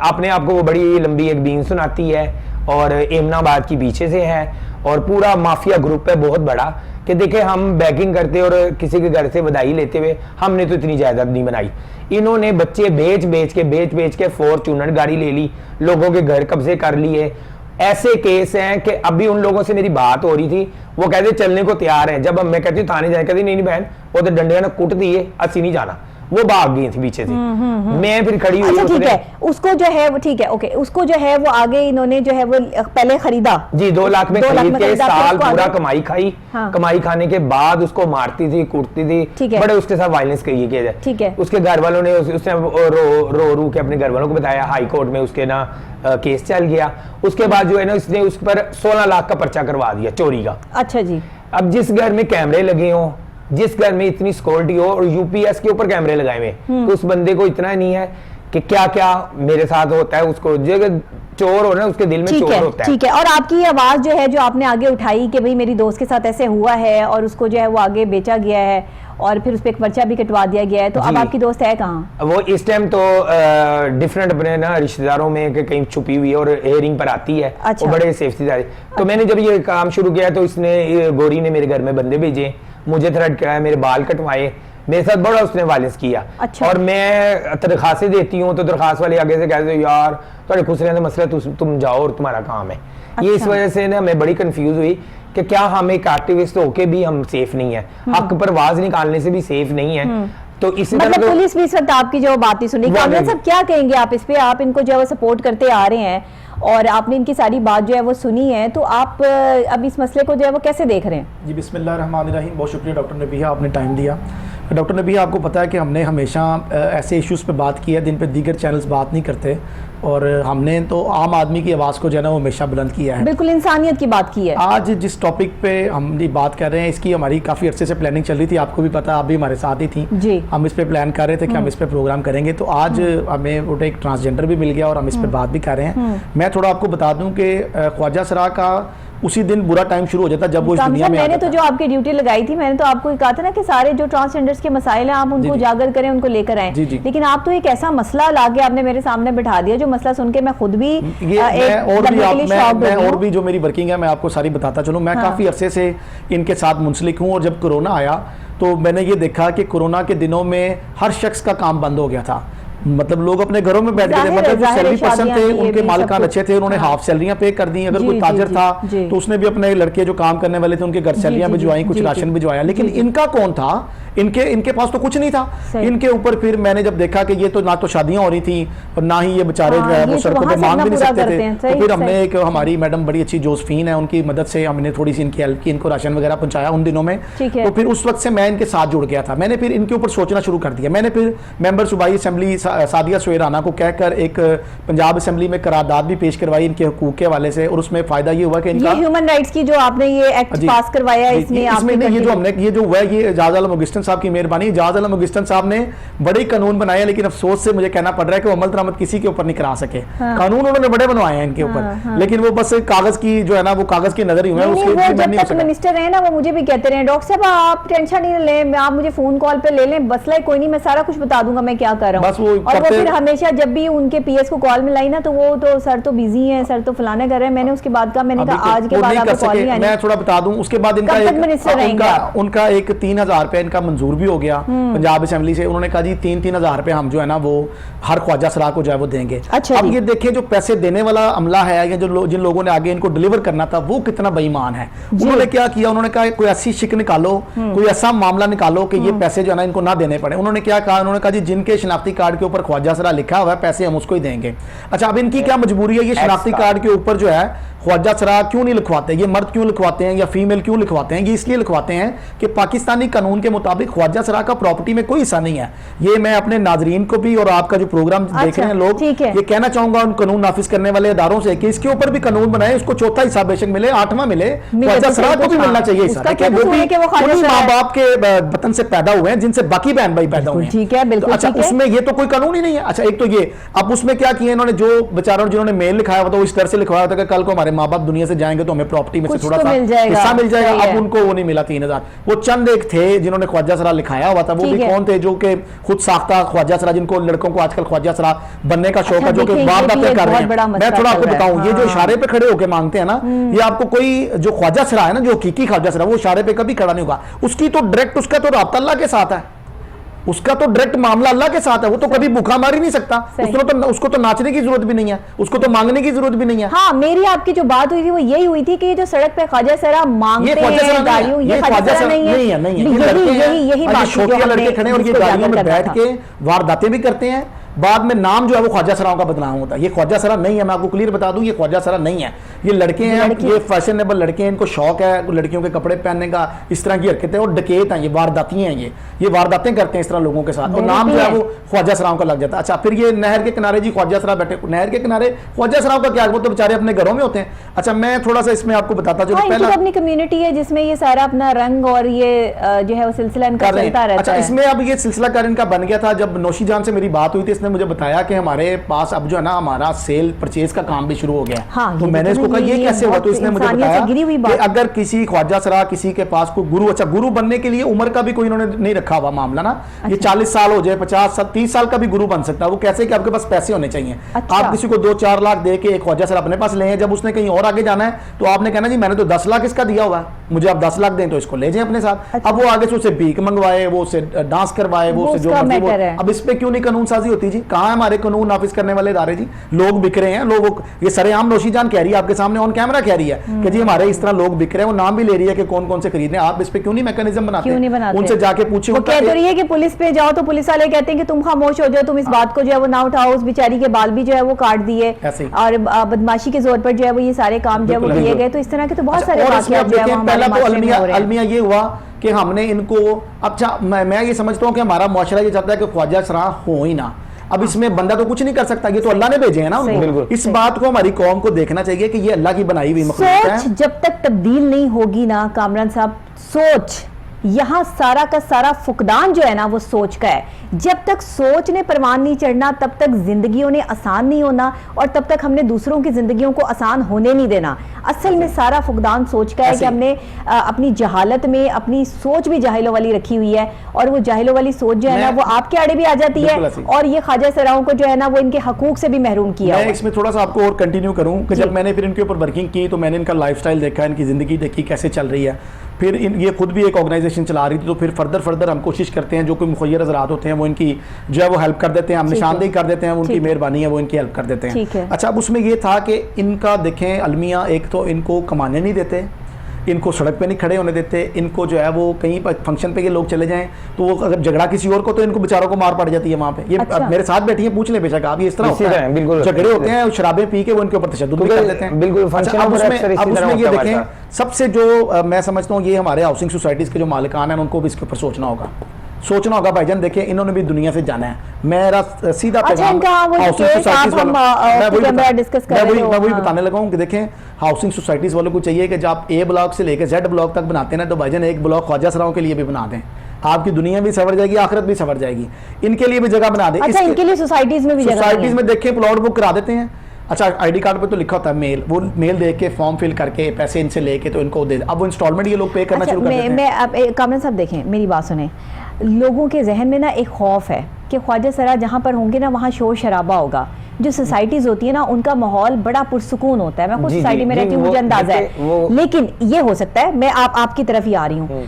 अपने आप को वो बड़ी लंबी एक बीन सुनाती है और एमनाबाद की पीछे से है, और पूरा माफिया ग्रुप है बहुत बड़ा कि देखे हम बैकिंग करते और किसी के घर से बधाई लेते हुए हमने तो इतनी जायदाद नहीं बनाई। इन्होंने बच्चे बेच के फॉर्च्यूनर गाड़ी ले ली, लोगों के घर कब्जे कर लिए। ऐसे केस हैं कि अभी उन लोगों से मेरी बात हो रही थी, वो कहते चलने को तैयार हैं। जब मैं कहती हूँ थाने जाए, कहती नहीं बहन वो तो डंडे ने कुट दिए, असि नहीं जाना। वो भाग गई थी पीछे से। मैं फिर खड़ी हुई। अच्छा ठीक है, उसको जो है वो ठीक है, ओके, उसको जो है वो आगे इन्होंने जो है वो पहले खरीदा जी 2 लाख में खरीद के साल पूरा कमाई खाई। हाँ। कमाई खाने के बाद उसको मारती थी, कूटती थी, बड़े उसके साथ वायलेंस किए गए। ठीक है, उसके घर वालों ने उसने रो के अपने घर वालों को बताया, हाई कोर्ट में उसके ना केस चल गया। उसके बाद जो है ना उसने उस पर 16 लाख का पर्चा करवा दिया चोरी का। अच्छा जी। अब जिस घर में कैमरे लगे हों, जिस घर में इतनी सिक्योरिटी हो और यूपीएस के ऊपर कैमरे लगाए हुए, तो उस बंदे को इतना नहीं है कि क्या क्या मेरे साथ होता है। उसको जो चोर हो ना उसके दिल में चोर होता है। ठीक है, और आपकी आवाज जो है जो आपने आगे उठाई कि भाई मेरी दोस्त के साथ ऐसे हुआ है और उसको जो है वो आगे बेचा गया है और फिर उस पर एक पर्चा भी कटवा दिया गया है, तो अब आपकी दोस्त है कहाँ? वो इस टाइम तो डिफरेंट अपने ना रिश्तेदारों में कहीं छुपी हुई है और हेयरिंग पर आती है। अच्छा। वो बड़े सेफ्टीदार। तो मैंने जब ये काम शुरू किया तो इसने गोरी ने मेरे घर में बंदे भेजे, मुझे थ्रेट कराया, मेरे बाल कटवाए, मेरे साथ बड़ा उसने वायलेंस किया। अच्छा। और मैं दरखास्तें देती हूँ तो दरखास्त वाले आगे से कहते यार थोड़े खुश रहने मसला, तुम जाओ और तुम्हारा काम है। अच्छा। ये इस वजह से ना मैं बड़ी कंफ्यूज हुई कि क्या हम एक एक्टिविस्ट होके भी हम सेफ नहीं है, हक पर आवाज निकालने से भी सेफ नहीं है। तो इसी मतलब तरह पुलिस भी इस वक्त आपकी जो बातें सुनी, कामरान साहब क्या कहेंगे आप इस पे? आप इनको जो है सपोर्ट करते आ रहे हैं और आपने इनकी सारी बात जो है वो सुनी है, तो आप अब इस मसले को जो है वो कैसे देख रहे हैं? जी बिस्मिल्लाहिर्रहमानिर्रहीम, बहुत शुक्रिया डॉक्टर नबीहा, आपने टाइम दिया। डॉक्टर नबीहा, आपको पता है कि हमने हमेशा ऐसे इश्यूज़ पे बात की है जिन पे दीगर चैनल्स बात नहीं करते, और हमने तो आम आदमी की आवाज़ को जो है ना वो हमेशा बुलंद किया है, बिल्कुल इंसानियत की बात की है। आज जिस टॉपिक पे हम ये बात कर रहे हैं इसकी हमारी काफ़ी अरसे से प्लानिंग चल रही थी, आपको भी पता, आप भी हमारे साथ ही थी जी। हम इस पे प्लान कर रहे थे कि हम इस पे प्रोग्राम करेंगे, तो आज हमें वो एक ट्रांसजेंडर भी मिल गया और हम इस पे बात भी कर रहे हैं। मैं थोड़ा आपको बता दूं कि ख्वाजा सरा का उसी दिन बुरा टाइम शुरू हो जाता जब वो इस दुनिया में मैंने तो जो आपकी ड्यूटी लगाई थी, मैंने तो आपको कहा था ना कि सारे जो ट्रांसजेंडर्स के मसाइल हैं आप उनको उजागर करें, उनको लेकर आएं, लेकिन आप तो एक ऐसा मसला लाके आपने मेरे सामने बिठा दिया जो मसला सुन के मैं खुद भी और भी जो मेरी वर्किंग है मैं आपको सारी बताता चलूं। मैं काफ़ी अरसे से इनके साथ मुंसलिक हूँ, और जब कोरोना आया तो मैंने ये देखा कि कोरोना के दिनों में हर शख्स का काम बंद हो गया था, मतलब लोग अपने घरों में बैठ गए, मतलब जो सैलरी पर्सन थे उनके मालिकान अच्छे थे, उन्होंने हाफ सैलरियां पे कर दी। अगर कोई ताजर था तो उसने भी अपने लड़के जो काम करने वाले थे उनके घर सैलरियां भिजवाई, कुछ राशन भिजवाया, लेकिन इनका कौन था? इनके पास तो कुछ नहीं था। इनके ऊपर फिर मैंने जब देखा कि ये तो ना तो शादियां हो रही थी और ना ही ये बेचारे जो है वो सड़कों पे मांग भी नहीं सकते थे, तो फिर हमने एक हमारी मैडम बड़ी अच्छी जोसफीन है, उनकी मदद से हमने थोड़ी सी इनकी हेल्प की, इनको राशन वगैरह पहुंचाया उन दिनों में। तो फिर उस वक्त से मैं इनके साथ जुड़ गया था। मैंने फिर इनके ऊपर सोचना शुरू कर दिया। मैंने फिर मेंबर सूबाई असेंबली सादिया सुहेल राना को कहकर एक पंजाब असेंबली में करारदाद भी पेश करवाई इनके हुकूक के हवाले से, और उसमें फायदा ये हुआ कि इनका ह्यूमन राइट्स की जो आपने ये एक्ट पास करवाया है, इसमें ये जो हमने ये जो हुआ है ये एजाज आलम मुगिस्टन साहब की मेहरबानी। एजाज आलम मुगिस्टन साहब ने बड़े कानून बनाए, लेकिन अफसोस से मुझे कहना पड़ रहा है कि वो अमल दरामद किसी के ऊपर नहीं करा सके। कानून उन्होंने बड़े बनवाए हैं इनके ऊपर, लेकिन वो बस कागज की जो है ना वो कागज की नजर ही हुए हैं। जब तक मिनिस्टर रहे ना वो मुझे भी कहते रहे डॉक्टर साहब आप टेंशन नहीं लें, आप मुझे फोन कॉल पे ले लें, मसला कोई नहीं, मैं सारा कुछ बता दूंगा मैं क्या कर रहा हूँ। और वो फिर हमेशा जब भी उनके पीएस को कॉल मिलाई ना तो वो तो सर तो बिजी है, सर तो फलाने कर रहे हैं। मैंने उसके बाद का मैंने कहा आज के बाद आपको कॉल नहीं आनी। मैं थोड़ा बता दूं, उसके बाद उनका एक 3,000 रुपया इनका मंजूर भी हो गया पंजाब असेंबली से। उन्होंने कहा जी 3,000 रुपए हम जो है ना वो हर ख्वाजा सरा को जो है वो देंगे। अच्छा, अब ये देखिए जो पैसे देने वाला अमला है या जो जिन लोगों ने आगे इनको डिलीवर करना था वो कितना बेईमान है। उन्होंने क्या किया, उन्होंने कहा कोई ऐसी शिक निकालो, कोई ऐसा मामला निकालो कि ये पैसे जो है ना इनको ना देने पड़े। उन्होंने क्या कहा, उन्होंने कहा जी जिनके शनाख्ती कार्ड के ऊपर ख्वाजा सरा लिखा हुआ है पैसे हम उसको ही देंगे। अच्छा, अब इनकी क्या मजबूरी है, ये शनाख्ती कार्ड के ऊपर जो है ख्वाजा सरा क्यों नहीं लिखवाते, ये मर्द क्यों लिखवाते हैं या फीमेल क्यों लिखवाते हैं? ये इसलिए लिखवाते हैं कि पाकिस्तानी कानून के मुताबिक ख्वाजा सरा का प्रॉपर्टी में कोई हिस्सा नहीं है। ये मैं अपने नाजरीन को भी और आपका जो प्रोग्राम देख रहे हैं लोग, ये कहना चाहूंगा उन कानून नाफिज करने वाले इदारों से कि इसके ऊपर भी कानून बनाए, उसको चौथा हिस्सा बेशक मिले, 8वां मिले, ख्वाजा सरा को भी मिलना चाहिए हिस्सा। माँ बाप के वतन से पैदा हुए हैं जिनसे बाकी बहन भाई पैदा हुए हैं। अच्छा, उसमें ये तो कोई कानून ही नहीं है। अच्छा, एक तो ये, अब उसमें क्या किया इन्होंने, जो बेचारों जिन्होंने मेल लिखाया हुआ था वो इस तरह से लिखवाया था कि कल को हमारे माँ बाप दुनिया से जाएंगे तो हमें प्रॉपर्टी में से थोड़ा सा हिस्सा मिल जाएगा। अब उनको वो नहीं मिला 3,000। वो चंद एक थे जिन्होंने ख्वाजा ख्वाजा सरा लिखाया हुआ था, वो भी कौन थे, जो कि खुद साख्ता ख्वाजा सरा, जिनको लड़कों को आजकल ख्वाजा सरा बनने का शौक है, जो कि वारदातें कर रहे हैं। मैं थोड़ा आपको बताऊं, ये जो इशारे पे खड़े होकर मांगते हैं ना, ये आपको कोई जो ख्वाजा सरा है ना, जो हकीकी ख्वाजा सरा, वो इशारे पे कभी खड़ा नहीं होगा। उसकी तो डायरेक्ट, उसका तो राब्ता अल्लाह के साथ है, उसका तो डायरेक्ट मामला अल्लाह के साथ है। वो तो कभी भूखा मार ही नहीं सकता, उसको तो नाचने की जरूरत भी नहीं है, उसको तो मांगने की जरूरत भी नहीं है। हाँ, मेरी आपकी जो बात हुई थी वो यही हुई थी कि ये जो सड़क पे ख्वाजा सरा मांगते हैं गाड़ियों, ये ख्वाजा सरा नहीं है, यही बात छोटे लड़के खड़े और ये गाड़ियों में बैठ के वारदातें भी करते हैं, बाद में नाम जो है वो ख्वाजा सराओं का बदनाम होता है। ये ख्वाजा सरा नहीं है, मैं आपको क्लियर बता दूं, ये ख्वाजा सरा नहीं है, ये लड़के हैं, ये फैशनेबल लड़के हैं, इनको शौक है लड़कियों के कपड़े पहनने का, इस तरह की हरकतें, और डकैत हैं, ये वारदाती हैं, ये वारदातें करते हैं इस तरह लोगों के साथ, और नाम जो है वो ख्वाजा सराओं का लग जाता है। अच्छा, फिर ये नहर के किनारे जी ख्वाजा सरा बैठे, नहर के किनारे ख्वाजा सराओं का क्या, वो तो बेचारे अपने घरों में होते हैं। अच्छा, मैं थोड़ा सा इसमें आपको बताता चलूं, पहला अपनी कम्युनिटी है जिसमें ये सारा अपना रंग और ये जो है वो सिलसिला इनका चलता रहता है। अच्छा, इसमें अब ये सिलसिला कार इनका बन गया था, जब नौशी जान से मेरी बात हुई थी, इसने मुझे बताया कि हमारे पास अब जो है ना हमारा सेल परचेज का काम भी शुरू हो गया। हाँ, तो मैंने इसको कहा ये कैसे हुआ, तो इसने मुझे बताया कि अगर किसी ख्वाजा सरा किसी के पास कोई गुरु, अच्छा गुरु बनने के लिए उम्र का भी कोई इन्होंने नहीं रखा हुआ मामला ना, ये 40 साल हो जाए, 50 30 साल का भी गुरु बन सकता है। वो कैसे कि आपके पास पैसे होने चाहिए। आप किसी को 2-4 लाख दे के एक ख्वाजा सरा अपने पास ले हैं, जब उसने कहीं और आगे जाना है तो आपने कहना जी मैंने तो 10 लाख इसका दिया हुआ है, मुझे आप 10 लाख दें तो इसको ले जाए अपने साथ। अब वो आगे से उसे भीख मंगवाए, वो उसे डांस करवाए, वो उसे जो अब इस पे क्यों नहीं कानून साजी होती जी? कहाँ है हमारे कानून नाफिज करने वाले इदारे जी? लोग बिक रहे हैं, लोग, ये सरेआम नौशी जान कह रही है आपके सामने ऑन कैमरा कह रही है कि जी हमारे इस तरह लोग बिक रहे हैं, वो नाम भी ले रही है कि कौन कौन से खरीदने। आप इस पे क्यों नहीं मैकेनिज्म बनाते? उनसे जाके पूछे। वो कह तो रही है कि पुलिस पे जाओ तो पुलिस वाले कहते हैं कि तुम खामोश हो जाओ, तुम इस बात को जो है वो ना उठाओ। उस बेचारी के बाल भी जो है वो काट दिए और बदमाशी के जोर पर जो है वो ये सारे काम जो है वो किए गए। तो इस तरह के तो बहुत सारे अलमिया ये हुआ कि हमने इनको, अच्छा मैं ये समझता हूँ कि हमारा मुआशरा ये चाहता है कि ख्वाजा सरा हो ही ना। अब इसमें बंदा तो कुछ नहीं कर सकता, ये तो अल्लाह ने भेजे हैं ना उनको। इस बात को हमारी कौम को देखना चाहिए कि ये अल्लाह की बनाई हुई मखलूक है। जब तक तब्दील नहीं होगी ना कामरान साहब, सोच यहाँ सारा का सारा फुकदान जो है ना वो सोच का है। जब तक सोच ने परवान नहीं चढ़ना तब तक जिंदगियों ने आसान नहीं होना, और तब तक हमने दूसरों की जिंदगियों को आसान होने नहीं देना। असल में सारा फुकदान सोच का है कि हमने अपनी जहालत में अपनी सोच भी जाहिलों वाली रखी हुई है, और वो जाहिलों वाली सोच जो है ना वो आपके आड़े भी आ जाती है, और ये ख्वाजा सराओं को जो है ना वो इनके हकूक से भी महरूम किया। मैं इसमें थोड़ा सा आपको और कंटिन्यू करूं कि जब मैंने फिर इनके ऊपर वर्किंग की तो मैंने इनका लाइफस्टाइल देखा, इनकी ज़िंदगी देखी कैसे चल रही है। फिर ये खुद भी एक ऑर्गेनाइजेशन चला रही थी, तो फिर फर्दर हम कोशिश करते हैं, जो कोई मुखय्यर हज़रात होते हैं वो इनकी जो है वो हेल्प कर देते हैं, हम निशानदेही कर देते हैं, उनकी मेहरबानी है वो इनकी हेल्प कर देते हैं। अच्छा, अब उसमें ये था कि इनका देखें अलमिया, एक तो इनको कमाने नहीं देते, इनको सड़क पे नहीं खड़े होने देते, इनको जो है वो कहीं पर फंक्शन पे ये लोग चले जाएं तो वो अगर झगड़ा किसी और को तो इनको बेचारों को मार पड़ जाती है वहाँ पे। ये मेरे साथ बैठी है, पूछ ले बेशक आप, ये इस तरह होता है, झगड़े होते हैं, शराबें पी के वो इनके ऊपर तशद्दुद भी कर देते हैं। बिल्कुल। अब उसमें ये देखें, सबसे जो मैं समझता हूँ ये हमारे हाउसिंग सोसाइटीज़ के जो मालिकान हैं उनको भी इसके ऊपर सोचना होगा भाईजान। देखिए इन्होंने भी दुनिया से जाना है, मेरा सीधा पैगाम हाउसिंग सोसाइटीज वालों, मैं वही बताने लगा हूँ कि देखें हाउसिंग सोसाइटीज वालों को चाहिए कि जब आप ए ब्लॉक से लेकर जेड ब्लॉक तक बनाते हैं ना, तो भाईजान एक ब्लॉक ख्वाजा सराओं के लिए भी बना दें, आपकी दुनिया भी सवर जाएगी, आखिरत भी सवर जाएगी। इनके लिए भी जगह बना दें। अच्छा, इनके लिए सोसाइटीज में भी जगह, सोसाइटीज में देखें प्लॉट बुक करा देते हैं। अच्छा, आईडी कार्ड पे तो लिखा होता है मेल, वो मेल दे के फॉर्म फिल करके पैसे इनसे लेके तो इनको दे, अब वो इंस्टॉलमेंट ये लोग पे करना शुरू कर देते हैं। मैं कामरान साहब देखें, मेरी बात सुने, लोगों के जहन में ना एक खौफ है कि ख्वाजा सरा जहाँ पर होंगे ना वहाँ शोर शराबा होगा। जो सोसाइटीज होती है ना उनका माहौल बड़ा पुरसुकून होता है। मैं खुद सोसाइटी में रहती हूँ, मुझे अंदाजा है। लेकिन ये हो सकता है, मैं आपकी तरफ ही आ रही हूँ,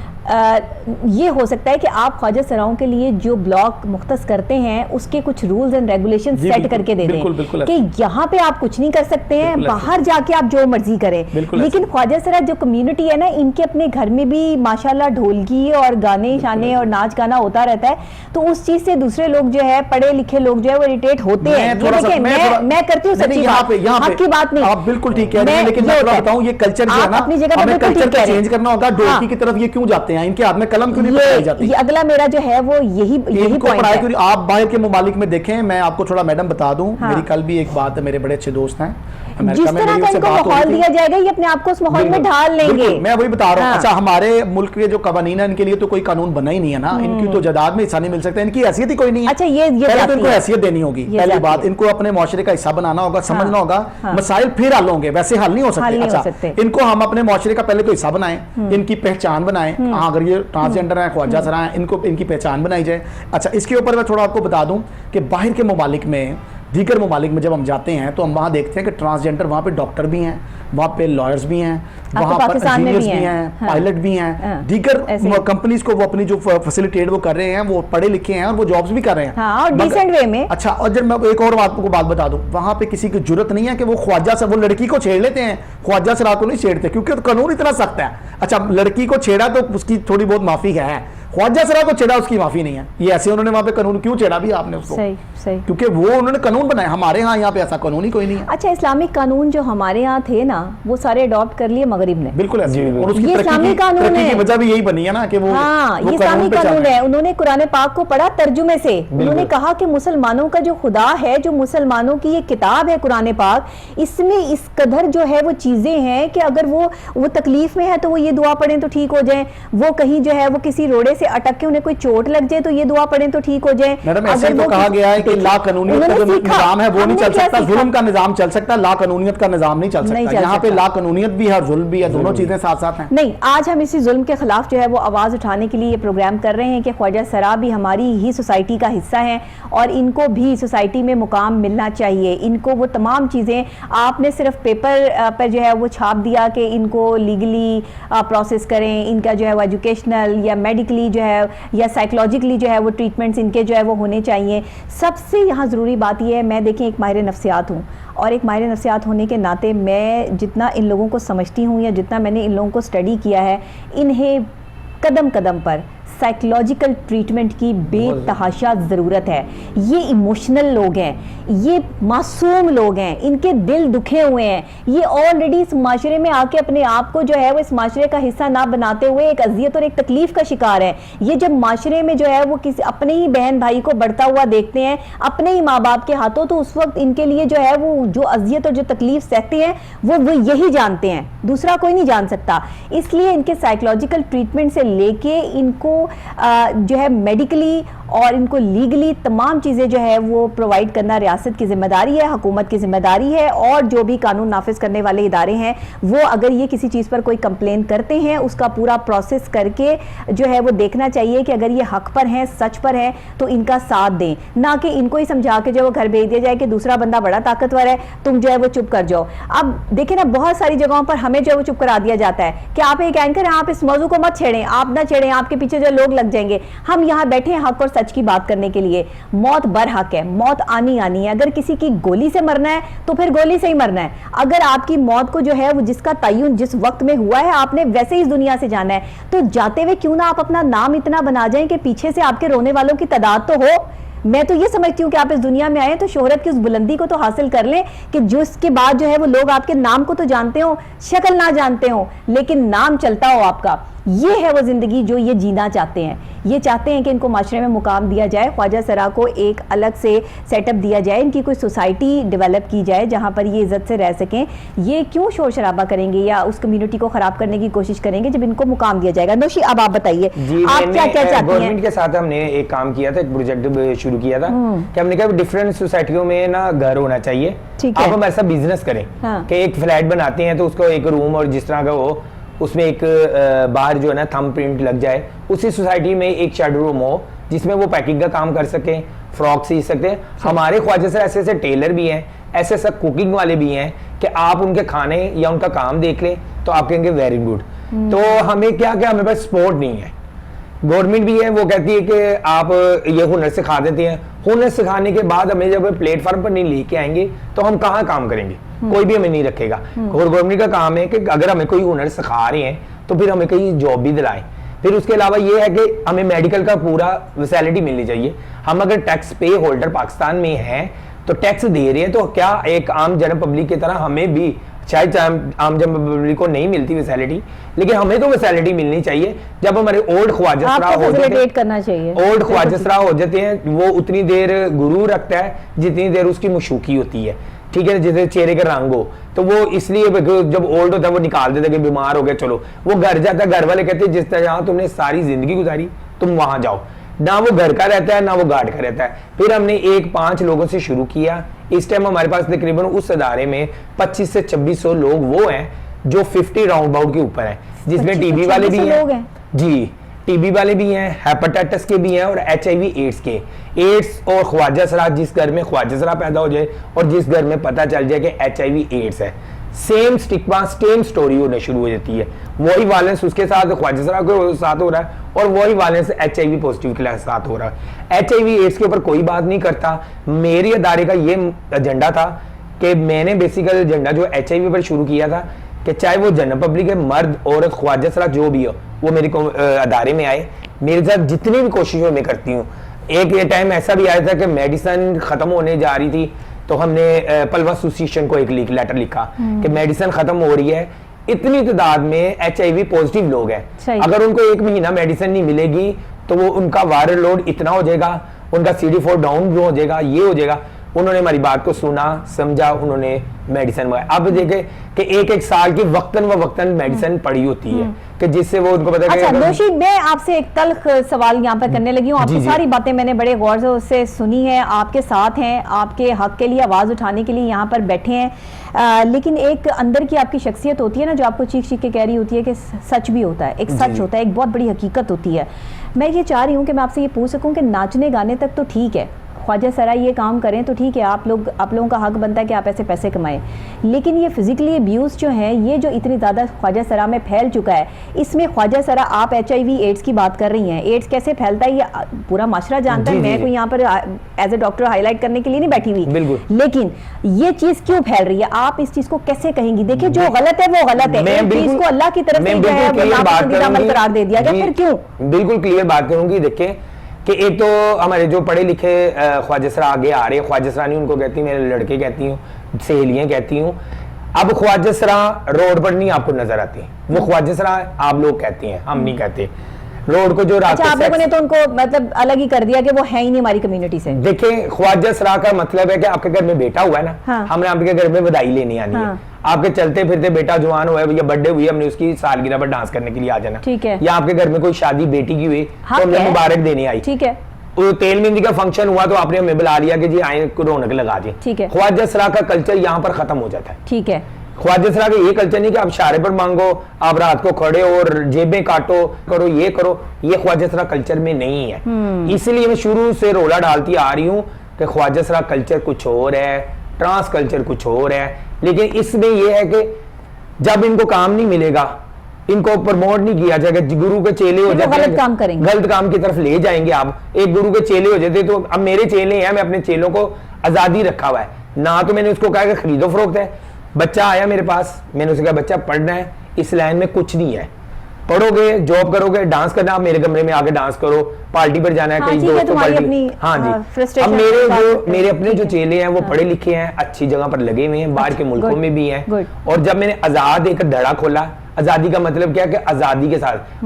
ये हो सकता है कि आप ख्वाजा सराओं के लिए जो ब्लॉक मुख्तस करते हैं उसके कुछ रूल्स एंड रेगुलेशन सेट करके दे दें कि यहाँ पे आप कुछ नहीं कर सकते हैं, बाहर जाके आप जो मर्जी करें। लेकिन ख्वाजा सरा जो कम्युनिटी है ना, इनके अपने घर में भी माशाल्लाह ढोलकी और गाने शाने और नाच गाना होता रहता है, तो उस चीज से दूसरे लोग जो है, पढ़े लिखे लोग जो है वो इरिटेट होते हैं। मैं करती हूँ सच्ची बात, आपकी बात नहीं, आप बिल्कुल ठीक कह रहे हैं, लेकिन मैं बताऊं ये कल्चर जो है ना, अपनी जगह हमें कल्चर को चेंज करना होगा। ढोलकी की तरफ ये क्यों जाते हैं, इनके हाथ में कलम क्यों नहीं पकड़ाई जाती? ये अगला मेरा जो है वो यही पॉइंट है। आप बाहर के ममालिक में देखें, मैं आपको थोड़ा मैडम बता दूं, मेरी कल भी एक बात है, मेरे बड़े अच्छे दोस्त हैं जिस तरह का इनको माहौल दिया जाएगा ये अपने आप को उस माहौल में ढाल लेंगे। मैं वही बता रहा हूँ। अच्छा, हमारे मुल्क के जो कवानीन है इनके लिए तो कोई कानून बना ही नहीं है ना, इनकी तो जायदाद में हिस्सा नहीं मिल सकता, इनकी हैसियत ही कोई नहीं है। अच्छा, ये पहले तो इनको हैसियत देनी होगी, पहली बात, इनको अपने मुआशरे का हिस्सा बनाना होगा, समझना होगा, मसाइल फिर हल होंगे, वैसे हल नहीं हो सकते। अच्छा, इनको हम अपने मुआशरे का पहले तो हिस्सा बनाएं, इनकी पहचान बनाएं, हाँ अगर ये ट्रांसजेंडर हैं, ख्वाजा सरा हैं, इनको इनकी पहचान बनाई जाए। अच्छा, इसके ऊपर मैं थोड़ा आपको बता दूं कि बाहर के ममालिक में, दीगर ममालिक में जब हम जाते हैं तो हम वहाँ देखते हैं कि ट्रांसजेंडर वहाँ पे डॉक्टर भी हैं, वहाँ पे लॉयर्स भी हैं, वहाँ पर इंजीनियर्स भी हैं, पायलट भी हैं, दीगर कंपनीज को वो अपनी जो फैसिलिटेट वो कर रहे हैं, वो पढ़े लिखे हैं और वो जॉब्स भी कर रहे हैं और डिसेंट वे में। अच्छा, और जब मैं एक और आपको बात बता दूं, वहाँ पे किसी की जरूरत नहीं है कि वो ख्वाजा से वो लड़की को छेड़ लेते हैं, ख्वाजा सरा को नहीं छेड़ते क्योंकि तो कानून इतना सख्त है। अच्छा, लड़की को छेड़ा तो उसकी थोड़ी बहुत माफी है, ख्वाजा सरा को छेड़ा उसकी माफी नहीं है। ये ऐसे उन्होंने वहाँ पे कानून क्यों छेड़ा भी आपने उसको? सही सही, क्योंकि वो उन्होंने कानून बनाया, हमारे यहाँ पे ऐसा कानून ही कोई नहीं है। अच्छा, इस्लामिक कानून जो हमारे यहाँ थे ना, वो सारे अडॉप्ट कर लिए मगरिब ने। बिल्कुल ऐसे, और उसकी ये इस्लामी कानून है, की वजह भी यही बनी है ना कि वो, हाँ, वो ये इस्लामी कानून है। उन्होंने कुरान पाक को पढ़ा तर्जुमे से, उन्होंने कहा कि मुसलमानों का जो खुदा है, जो मुसलमानों की ये किताब है कुरान पाक, इसमें इस कदर जो है वो चीजें हैं कि अगर वो तकलीफ में है तो वो ये दुआ पढ़ें तो ठीक हो जाए, वो कहीं जो है वो किसी रोड़े से अटक के उन्हें कोई चोट लग जाए तो ये दुआ पढ़ें तो ठीक हो जाए। मैडम ऐसे तो कहा गया है कि ला कानूनियत का जो निजाम है वो नहीं चल सकता, जुल्म का निजाम चल सकता, ला कानूनियत का निजाम नहीं चल सकता। यहाँ पे ला कानूनियत भी है और जुल्म भी है, दोनों चीजें साथ साथ हैं। नहीं, आज हम इसी जुल्म के खिलाफ जो है वो आवाज उठाने के लिए ये प्रोग्राम कर रहे हैं कि ख्वाजा सरा भी हमारी ही सोसाइटी का हिस्सा है और इनको भी सोसाइटी में मुकाम मिलना चाहिए। इनको वो तमाम चीजें आपने सिर्फ पेपर पर जो है वो छाप दिया कि इनको लीगली प्रोसेस करें, इनका जो है वो एजुकेशनल या मेडिकली जो है या साइकोलॉजिकली जो है वो ट्रीटमेंट्स इनके जो है वो होने चाहिए। सबसे यहाँ ज़रूरी बात यह है, मैं देखें एक माहिर नफ्सियात हूँ और एक माहिर नफ्सियात होने के नाते मैं जितना इन लोगों को समझती हूँ या जितना मैंने इन लोगों को स्टडी किया है, इन्हें कदम कदम पर साइकोलॉजिकल ट्रीटमेंट की बेतहाशा ज़रूरत है। ये इमोशनल लोग हैं, ये मासूम लोग हैं, इनके दिल दुखे हुए हैं, ये ऑलरेडी इस माशरे में आके अपने आप को जो है वो इस माशरे का हिस्सा ना बनाते हुए एक अजियत और एक तकलीफ का शिकार है। ये जब माशरे में जो है वो किसी अपने ही बहन भाई को बढ़ता हुआ देखते हैं अपने ही माँ बाप के हाथों, तो उस वक्त इनके लिए जो है वो जो अजियत और जो तकलीफ सहते हैं वो यही जानते हैं, दूसरा कोई नहीं जान सकता। इसलिए इनके साइकोलॉजिकल ट्रीटमेंट से लेके इनको जो है मेडिकली और इनको लीगली तमाम चीज़ें जो है वो प्रोवाइड करना रियासत की जिम्मेदारी है, हुकूमत की जिम्मेदारी है, और जो भी कानून नाफिज करने वाले इदारे हैं वो अगर ये किसी चीज़ पर कोई कंप्लेन करते हैं उसका पूरा प्रोसेस करके जो है वो देखना चाहिए कि अगर ये हक पर हैं, सच पर हैं, तो इनका साथ दें, ना कि इनको ही समझा के जो वो घर भेज दिया जाए कि दूसरा बंदा बड़ा ताकतवर है, तुम जो है वो चुप कर जाओ। अब देखें ना, बहुत सारी जगहों पर हमें जो है वो चुप करा दिया जाता है कि आप एक एंकर हैं, आप इस मौजू को मत छेड़ें, आप ना छेड़ें, आपके पीछे जो लोग लग जाएंगे। हम यहाँ बैठे हैं हक और सच की बात करने के लिए। मौत बरहक है, मौत आनी आनी है। अगर किसी की गोली से मरना है तो फिर गोली से ही मरना है। अगर आपकी मौत को जो है वो जिसका तयन जिस वक्त में हुआ है आपने वैसे ही इस दुनिया से जाना है, तो जाते हुए क्यों ना आप अपना नाम इतना बना जाएं कि पीछे से आपके रोने वालों की तादाद तो हो। मैं तो ये समझती हूँ कि आप इस दुनिया में आए तो शोहरत की उस बुलंदी को तो हासिल कर लें कि जो इसके बाद जो है वो लोग आपके नाम को तो जानते हो, शक्ल ना जानते हो, लेकिन नाम चलता हो आपका। ये है वो जिंदगी जो ये जीना चाहते हैं। ये चाहते हैं कि इनको माशरे में मुकाम दिया जाए, ख्वाजा सरा को एक अलग से सेटअप दिया जाए, इनकी कोई सोसाइटी डेवलप की जाए जहाँ पर ये इज्जत से रह सकें। ये क्यों शोर शराबा करेंगे या उस कम्युनिटी को खराब करने की कोशिश करेंगे जब इनको मुकाम दिया जाएगा। नौशी, अब आप बताइए, आप क्या क्या चाहती हैं? गवर्नमेंट के साथ हमने एक काम किया था, एक प्रोजेक्ट शुरू किया था कि हमने कहा डिफरेंट सोसाइटियों में ना घर होना चाहिए, आप हम ऐसा बिजनेस करें कि एक फ्लैट बनाते हैं तो उसको एक रूम और जिस तरह का हो उसमें एक बाहर जो है ना थंब प्रिंट लग जाए, उसी सोसाइटी में एक शेड रूम हो जिसमें वो पैकिंग का काम कर सकें, फ्रॉक सी सकते हैं। हमारे ख्वाजा सर ऐसे ऐसे टेलर भी हैं, ऐसे ऐसा कुकिंग वाले भी हैं कि आप उनके खाने या उनका काम देख लें तो आप कहेंगे वेरी गुड। तो हमें क्या हमें पास सपोर्ट नहीं है, गवर्नमेंट भी है वो कहती है कि आप ये हुनर सिखा देते हैं, हुनर सिखाने के बाद हमें जब प्लेटफॉर्म पर नहीं लेके आएंगे तो हम कहाँ काम करेंगे, कोई भी हमें नहीं रखेगा। और गवर्नमेंट का काम है कि अगर हमें कोई हुनर सिखा रहे हैं तो फिर हमें कहीं जॉब भी दिलाएं। फिर उसके अलावा ये है कि हमें मेडिकल का पूरा फैसिलिटी मिलनी चाहिए। हम अगर टैक्स पे होल्डर पाकिस्तान में हैं तो टैक्स दे रहे हैं, तो क्या एक आम जन पब्लिक की तरह हमें भी, शायद आम जन पब्लिक को नहीं मिलती फैसिलिटी, लेकिन हमें तो फैसिलिटी मिलनी चाहिए। जब हमारे ओल्ड ख्वाजा हो जाते हैं वो उतनी देर गुरु रखता है जितनी देर उसकी मशूकी होती है, ठीक है, जैसे चेहरे का रंग हो, तो वो इसलिए जब ओल्ड होता है वो निकाल देते कि बीमार हो गए चलो, वो घर जाता है, घर वाले कहते हैं जिस तरह तुमने सारी जिंदगी गुजारी तुम वहां जाओ। ना वो घर का रहता है ना वो गार्ड का रहता है। फिर हमने 5 लोगों से शुरू किया। इस टाइम हमारे पास तकरीबन उस अदारे में 25 से 2600 लोग वो हैं जो 50 राउंड बाउट के ऊपर हैं। जिसमें टीबी वाले भी हैं जी, टीबी वाले भी हैं, हेपेटाइटिस के भी हैं और HIV एड्स के। एड्स और ख्वाजा सरा, जिस घर में ख्वाजा सरा पैदा हो जाए और जिस घर में पता चल जाए कि HIV एड्स है, सेम स्टिग्मा सेम स्टोरी होने शुरू हो जाती है। वही वायलेंस उसके साथ ख्वाजा सरा के साथ हो रहा है और वही वायलेंस HIV पॉजिटिव के साथ हो रहा है। HIV एड्स के ऊपर कोई बात नहीं करता। मेरी अदारे का ये एजेंडा था कि मैंने बेसिकल एजेंडा जो HIV पर शुरू किया था कि चाहे वो जनरल पब्लिक है, मर्द औरत ख्वाजा सरा जो भी हो, वो मेरे अदारे में आए, मेरे साथ जितनी भी कोशिशों में करती हूँ। एक ये टाइम ऐसा भी आया था कि मेडिसिन खत्म होने जा रही थी तो हमने पलवा एसोसिएशन को एक लेटर लिखा कि मेडिसिन खत्म हो रही है, इतनी तादाद में HIV पॉजिटिव लोग हैं, अगर उनको 1 महीना मेडिसिन नहीं मिलेगी तो वो उनका वायरल लोड इतना हो जाएगा, उनका CD4 डाउन हो जाएगा, ये हो जाएगा। उन्होंने हमारी बात को सुना, समझा, उन्होंने मेडिसिन मंगाई। अब देखे कि एक साल की वक्तन व वक्तन मेडिसिन पड़ी होती है कि जिससे वो उनको पता है। अच्छा नौशी, मैं आपसे एक तल्ख सवाल यहाँ पर करने लगी हूँ। आपकी सारी बातें मैंने बड़े गौर से सुनी है, आपके साथ हैं, आपके हक के लिए आवाज उठाने के लिए यहाँ पर बैठे हैं, लेकिन एक अंदर की आपकी शख्सियत होती है ना, जो आपको चीख चीख के कह रही होती है कि सच भी होता है, एक सच होता है, एक बहुत बड़ी हकीकत होती है। मैं ये चाह रही हूँ कि मैं आपसे ये पूछ सकूँ कि नाचने गाने तक तो ठीक है, ख्वाजा सरा ये काम करें तो ठीक है, आप लोगों का हक बनता है कि आप ऐसे पैसे कमाएं, लेकिन ये फिजिकली अब्यूज़ जो है, ये जो इतनी ज़्यादा ख्वाजा सरा में फैल चुका है, इसमें ख्वाजा सरा आप HIV एड्स की बात कर रही हैं, एड्स कैसे फैलता है ये पूरा माशरा जानता है, मैं कोई यहाँ पर एज ए डॉक्टर हाईलाइट करने के लिए नहीं बैठी हुई, लेकिन ये चीज़ क्यों फैल रही है, आप इस चीज़ को कैसे कहेंगी? देखिए जो गलत है वो गलत है, चीज़ को अल्लाह की तरफ से करार दे दिया गया, फिर क्यों? बिल्कुल क्लियर बात करूंगी। देखें कि एक तो हमारे जो पढ़े लिखे ख्वाजा सरा आगे आ रहे हैं, ख्वाजा सरा नहीं उनको कहती, मेरे लड़के कहती हूँ, सहेलियाँ कहती हूँ। अब ख्वाजा सरा रोड पर नहीं आपको नजर आती, वो ख्वाजा सरा आप लोग कहते हैं, हम नहीं कहते। रोड को जो रात आप लोगों ने तो उनको मतलब अलग ही कर दिया कि वो है ही नहीं हमारी कम्युनिटी से। देखिए ख्वाजा सरा का मतलब है कि आपके घर में बेटा हुआ है ना, हाँ। हमने आपके घर में बधाई लेने आनी है, आपके चलते फिरते बेटा जवान हुआ है या बर्थडे हुई, हमने उसकी सालगिरह पर डांस करने के लिए आ जाना, ठीक है। या आपके घर में कोई शादी बेटी की हुई तो हमने मुबारक देने आई, ठीक है। तेल मेहंदी का फंक्शन हुआ तो आपने हमें बुला लिया कि जी आए रौनक लगा दी, ठीक है। ख्वाजा सरा का कल्चर यहाँ पर खत्म हो जाता है, ठीक है। ख्वाजा सरा का ये कल्चर नहीं कि आप इशारे पर मांगो, आप रात को खड़े और जेबें काटो, करो ये करो, ये ख्वाजा सरा कल्चर में नहीं है। इसलिए मैं शुरू से रोला डालती आ रही हूँ कि ख्वाजा सरा कल्चर कुछ और है, ट्रांस कल्चर कुछ और है, लेकिन इसमें यह है कि जब इनको काम नहीं मिलेगा, इनको प्रमोट नहीं किया जाएगा, गुरु के चेले हो जाते हैं, गलत काम करेंगे, गलत काम की तरफ ले जाएंगे आप। एक गुरु के चेले हो जाते तो अब मेरे चेले हैं, मैं अपने चेलों को आजादी रखा हुआ है ना, तो मैंने उसको कहा कि खरीदो फरोख्त है। बच्चा आया मेरे पास, मैंने उसे कहा बच्चा पढ़ना है, इस लाइन में कुछ नहीं है, पढ़ोगे, जॉब करोगे, डांस करना, आप मेरे कमरे में आके डांस करो, पार्टी पर जाना है, कहीं दोस्तों पार्टी, हाँ जी। अब मेरे अपने जो चेले हैं वो पढ़े लिखे हैं, अच्छी जगह पर लगे हुए हैं, बाहर के मुल्कों में भी हैं, और जब मैंने आजाद एक धड़ा खोला, आजादी का मतलब क्या है कि आजादी के साथ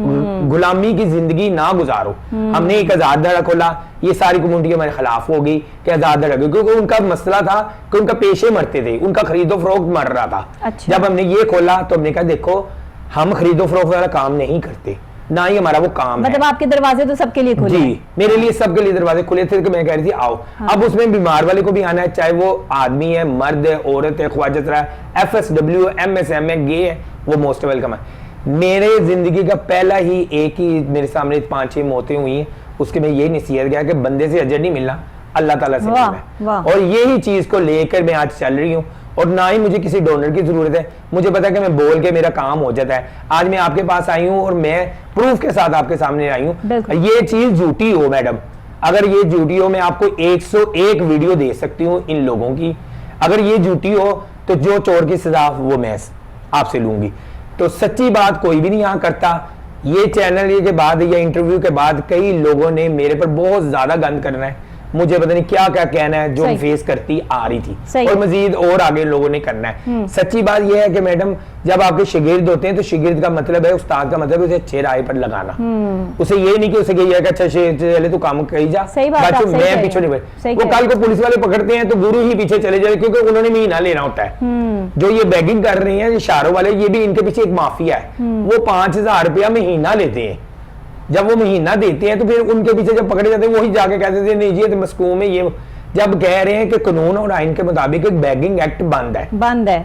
गुलामी की जिंदगी ना गुजारो, हमने एक आजाद धड़ा खोला, ये सारी कम्युनिटी हमारे खिलाफ हो गई कि आजाद धड़ा, क्योंकि उनका मसला था कि उनका पेशे मरते थे, उनका खरीदो फरोख्त मर रहा था। अच्छा। जब हमने ये खोला तो हमने कहा देखो हम खरीदो फरोख्त वाला काम नहीं करते, ना ही हमारा वो काम मतलब आपके दरवाजे तो सबके लिए खुले जी, मेरे लिए सबके लिए दरवाजे खुले थे कि मैं कह रही थी आओ। हाँ। अब उसमें बीमार वाले को भी आना है, चाहे वो आदमी है, मर्द है, औरत है, ख्वाजा सरा है, FSW है, MSM है, गे है, वो मोस्ट वेलकम है। मेरे जिंदगी का पहला ही एक ही मेरे सामने 5-6 मौतें हुई हैं, उसके में ये नसीहत गया कि बंदे से अजर नहीं मिलना, अल्लाह ताला से मिलना है, और यही चीज को लेकर मैं आज चल रही हूँ। और ना ही मुझे किसी डोनर की जरूरत है, मुझे पता है कि मैं बोल के मेरा काम हो जाता है। आज मैं आपके पास आई हूँ और मैं प्रूफ के साथ आपके सामने आई हूँ। ये चीज झूठी हो मैडम, अगर ये झूठी हो मैं आपको 101 वीडियो दे सकती हूँ इन लोगों की, अगर ये झूठी हो तो जो चोर की सजा वो मैं आपसे लूंगी। तो सच्ची बात कोई भी नहीं यहाँ करता। ये चैनल ये के बाद या इंटरव्यू के बाद कई लोगों ने मेरे पर बहुत ज्यादा गंद करना है, मुझे पता नहीं क्या क्या कहना है जो फेस करती आ रही थी, और मजीद और आगे लोगों ने करना है। सच्ची बात यह है कि मैडम जब आपके शागिर्द होते हैं तो शागिर्द का मतलब है, उस्ताद का मतलब है उसे अच्छे राय पर लगाना, उसे ये नहीं कि उसे कहिए कि अच्छा चले तू काम कही जा, बच्चों मैं पीछे नहीं बढ़। वो कल को पुलिस वाले पकड़ते हैं तो गुरु ही पीछे चले जाए, क्योंकि उन्होंने महीना लेना होता है। जो ये बैगिंग कर रही है इशारों वाले, ये भी इनके पीछे एक माफिया है, वो 5000 रुपया महीना लेते हैं। जब वो महीना देते हैं तो फिर उनके पीछे जब पकड़े जाते हैं वही जाके कहते थे नहीं जी तो मस्कूम है, ये जब कह रहे हैं कि कानून और आइन के मुताबिक एक बैगिंग एक्ट बंद है,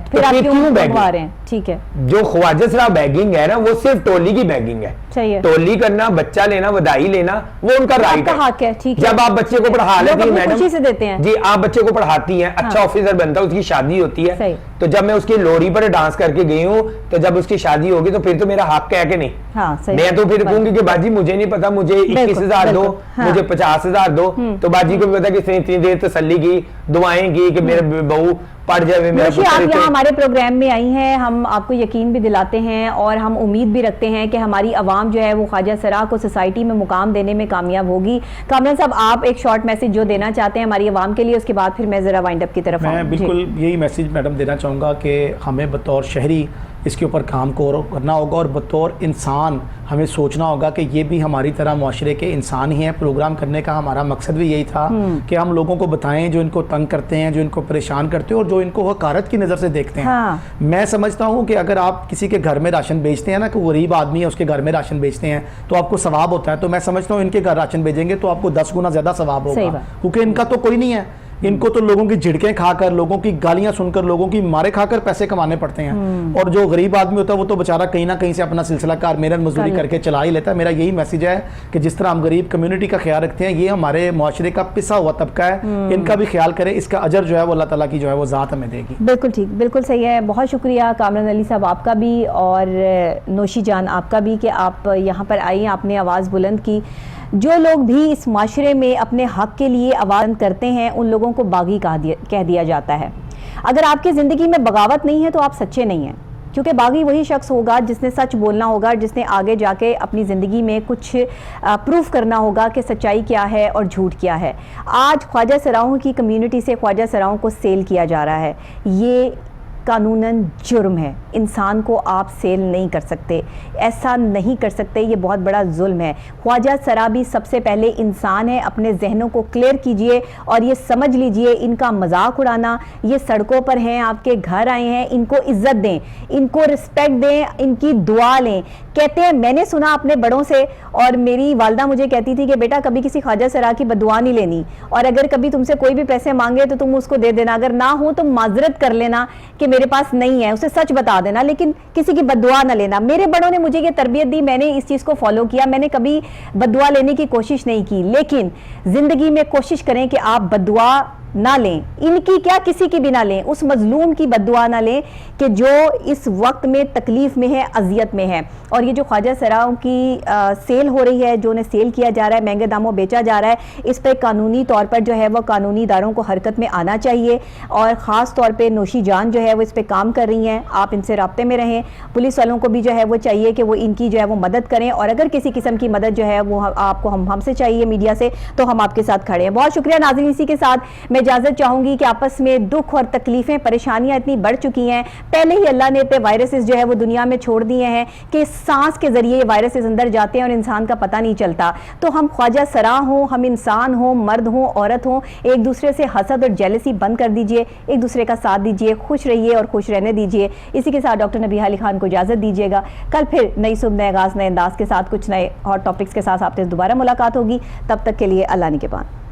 फिर तो आप क्यों बैगिंग मंगवा रहे हैं? ठीक है, जो ख्वाजा सरा बैगिंग है ना, वो सिर्फ टोली की बैगिंग है। टोली करना, बच्चा लेना, वदाई लेना, वो उनका राइट है, हक है। ठीक है, जब आप बच्चे को पढ़ा लेती हैं मैडम, खुशी से देते हैं जी, आप बच्चे को पढ़ाती हैं, अच्छा ऑफिसर बनता है, उसकी शादी होती है, तो जब मैं उसकी लोरी पर डांस करके गई हूँ, तो जब उसकी शादी होगी तो फिर तो मेरा हक है कि नहीं? मैं तो फिर कहूंगी कि बाजी मुझे नहीं पता, मुझे 21,000 दो, मुझे 50,000 दो, तो बाजी को भी पता कि इसने इतनी देर तसल्ली की, दुआएं की कि मेरे बहू पढ़ जाए। आप यहाँ हमारे प्रोग्राम में आई हैं, हम आपको यकीन भी दिलाते हैं और हम उम्मीद भी रखते हैं कि हमारी आवाम जो है वो ख्वाजा सरा को सोसाइटी में मुकाम देने में कामयाब होगी। कामरान साहब, आप एक शॉर्ट मैसेज जो देना चाहते हैं हमारी आवाम के लिए, उसके बाद फिर मैं ज़रा वाइंड अप की तरफ मैं बिल्कुल यही मैसेज मैडम देना चाहूँगा कि हमें बतौर शहरी इसके ऊपर काम करना होगा और बतौर इंसान हमें सोचना होगा कि ये भी हमारी तरह मुआशरे के इंसान ही हैं। प्रोग्राम करने का हमारा मकसद भी यही था कि हम लोगों को बताएं जो इनको तंग करते हैं, जो इनको परेशान करते हैं और जो इनको हकारत की नज़र से देखते हैं। मैं समझता हूँ कि अगर आप किसी के घर में राशन बेचते हैं ना, कि गरीब आदमी है उसके घर में राशन बेचते हैं तो आपको सवाब होता है, तो मैं समझता हूँ इनके घर राशन भेजेंगे तो आपको 10 गुना ज़्यादा सवाब होगा, क्योंकि इनका तो कोई नहीं है। इनको तो लोगों की झिड़कें खाकर, लोगों की गालियां सुनकर, लोगों की मारे खाकर पैसे कमाने पड़ते हैं। और जो गरीब आदमी होता है वो तो बेचारा कहीं ना कहीं से अपना सिलसिला कार मेहनत मजदूरी करके चला ही लेता है। मेरा यही मैसेज है कि जिस तरह हम गरीब कम्युनिटी का ख्याल रखते हैं, ये हमारे मुआशरे का पिसा हुआ तबका है, इनका भी ख्याल करें। इसका अजर जो है वो अल्लाह ताला की जो है वो ज़ात हमें देगी। बिल्कुल ठीक, बिल्कुल सही है। बहुत शुक्रिया कामरान अली साहब आपका भी और नौशी जान आपका भी कि आप यहाँ पर आई, आपने आवाज़ बुलंद की। जो लोग भी इस माशरे में अपने हक के लिए आवाज़ करते हैं उन लोगों को बागी कह दिया जाता है। अगर आपकी ज़िंदगी में बगावत नहीं है तो आप सच्चे नहीं हैं, क्योंकि बागी वही शख्स होगा जिसने सच बोलना होगा, जिसने आगे जाके अपनी ज़िंदगी में कुछ प्रूफ करना होगा कि सच्चाई क्या है और झूठ क्या है। आज ख्वाजा सराओं की कम्युनिटी से ख्वाजा सराओं को सेल किया जा रहा है, ये कानूनन जुर्म है। इंसान को आप सेल नहीं कर सकते, ऐसा नहीं कर सकते, ये बहुत बड़ा जुल्म है। ख्वाजा सरा भी सबसे पहले इंसान है। अपने जहनों को क्लियर कीजिए और ये समझ लीजिए, इनका मजाक उड़ाना, ये सड़कों पर हैं, आपके घर आए हैं, इनको इज्जत दें, इनको रिस्पेक्ट दें, इनकी दुआ लें। कहते हैं, मैंने सुना अपने बड़ों से, और मेरी वालदा मुझे कहती थी कि बेटा कभी किसी ख्वाजा सरा की बदुआ नहीं लेनी, और अगर कभी तुमसे कोई भी पैसे मांगे तो तुम उसको दे देना, अगर ना हो तो माजरत कर लेना कि मेरे पास नहीं है, उसे सच बता देना, लेकिन किसी की बददुआ ना लेना। मेरे बड़ों ने मुझे ये तरबियत दी, मैंने इस चीज़ को फॉलो किया। मैंने कभी बददुआ लेने की कोशिश नहीं की, लेकिन ज़िंदगी में कोशिश करें कि आप बददुआ ना लें, इनकी क्या किसी की भी ना लें, उस मजलूम की बद्दुआ ना लें कि जो इस वक्त में तकलीफ में है, अजियत में है। और ये जो ख्वाजा सराओं की सेल हो रही है, जो उन्हें सेल किया जा रहा है, महंगे दामों बेचा जा रहा है, इस पर कानूनी तौर पर जो है वो कानूनी इदारों को हरकत में आना चाहिए। और ख़ास तौर पर नौशी जान जो है वो इस पर काम कर रही हैं, आप इनसे राब्ते में रहें। पुलिस वालों को भी जो है वो चाहिए कि वो इनकी जो है वो मदद करें, और अगर किसी किस्म की मदद जो है वो आपको हमसे चाहिए मीडिया से, तो हम आपके साथ खड़े हैं। बहुत शुक्रिया नाज़रीन। इसी के साथ मैं इजाजत चाहूंगी कि आपस में दुख और तकलीफें, परेशानियां इतनी बढ़ चुकी हैं, पहले ही अल्लाह ने पे वायरसेस जो है वो दुनिया में छोड़ दिए हैं कि सांस के जरिए वायरसेस अंदर जाते हैं और इंसान का पता नहीं चलता। तो हम ख्वाजा सरा हों, हम इंसान हों, मर्द हों, औरत हों, एक दूसरे से हसद और जेलसी बंद कर दीजिए, एक दूसरे का साथ दीजिए, खुश रहिए और खुश रहने दीजिए। इसी के साथ डॉक्टर नबी हाली खान को इजाजत दीजिएगा। कल फिर नई सुबह, नए आगाज, नए अंदाज के साथ कुछ नए हॉट टॉपिक्स के साथ आपसे दोबारा मुलाकात होगी। तब तक के लिए अल्लाह निगहबान।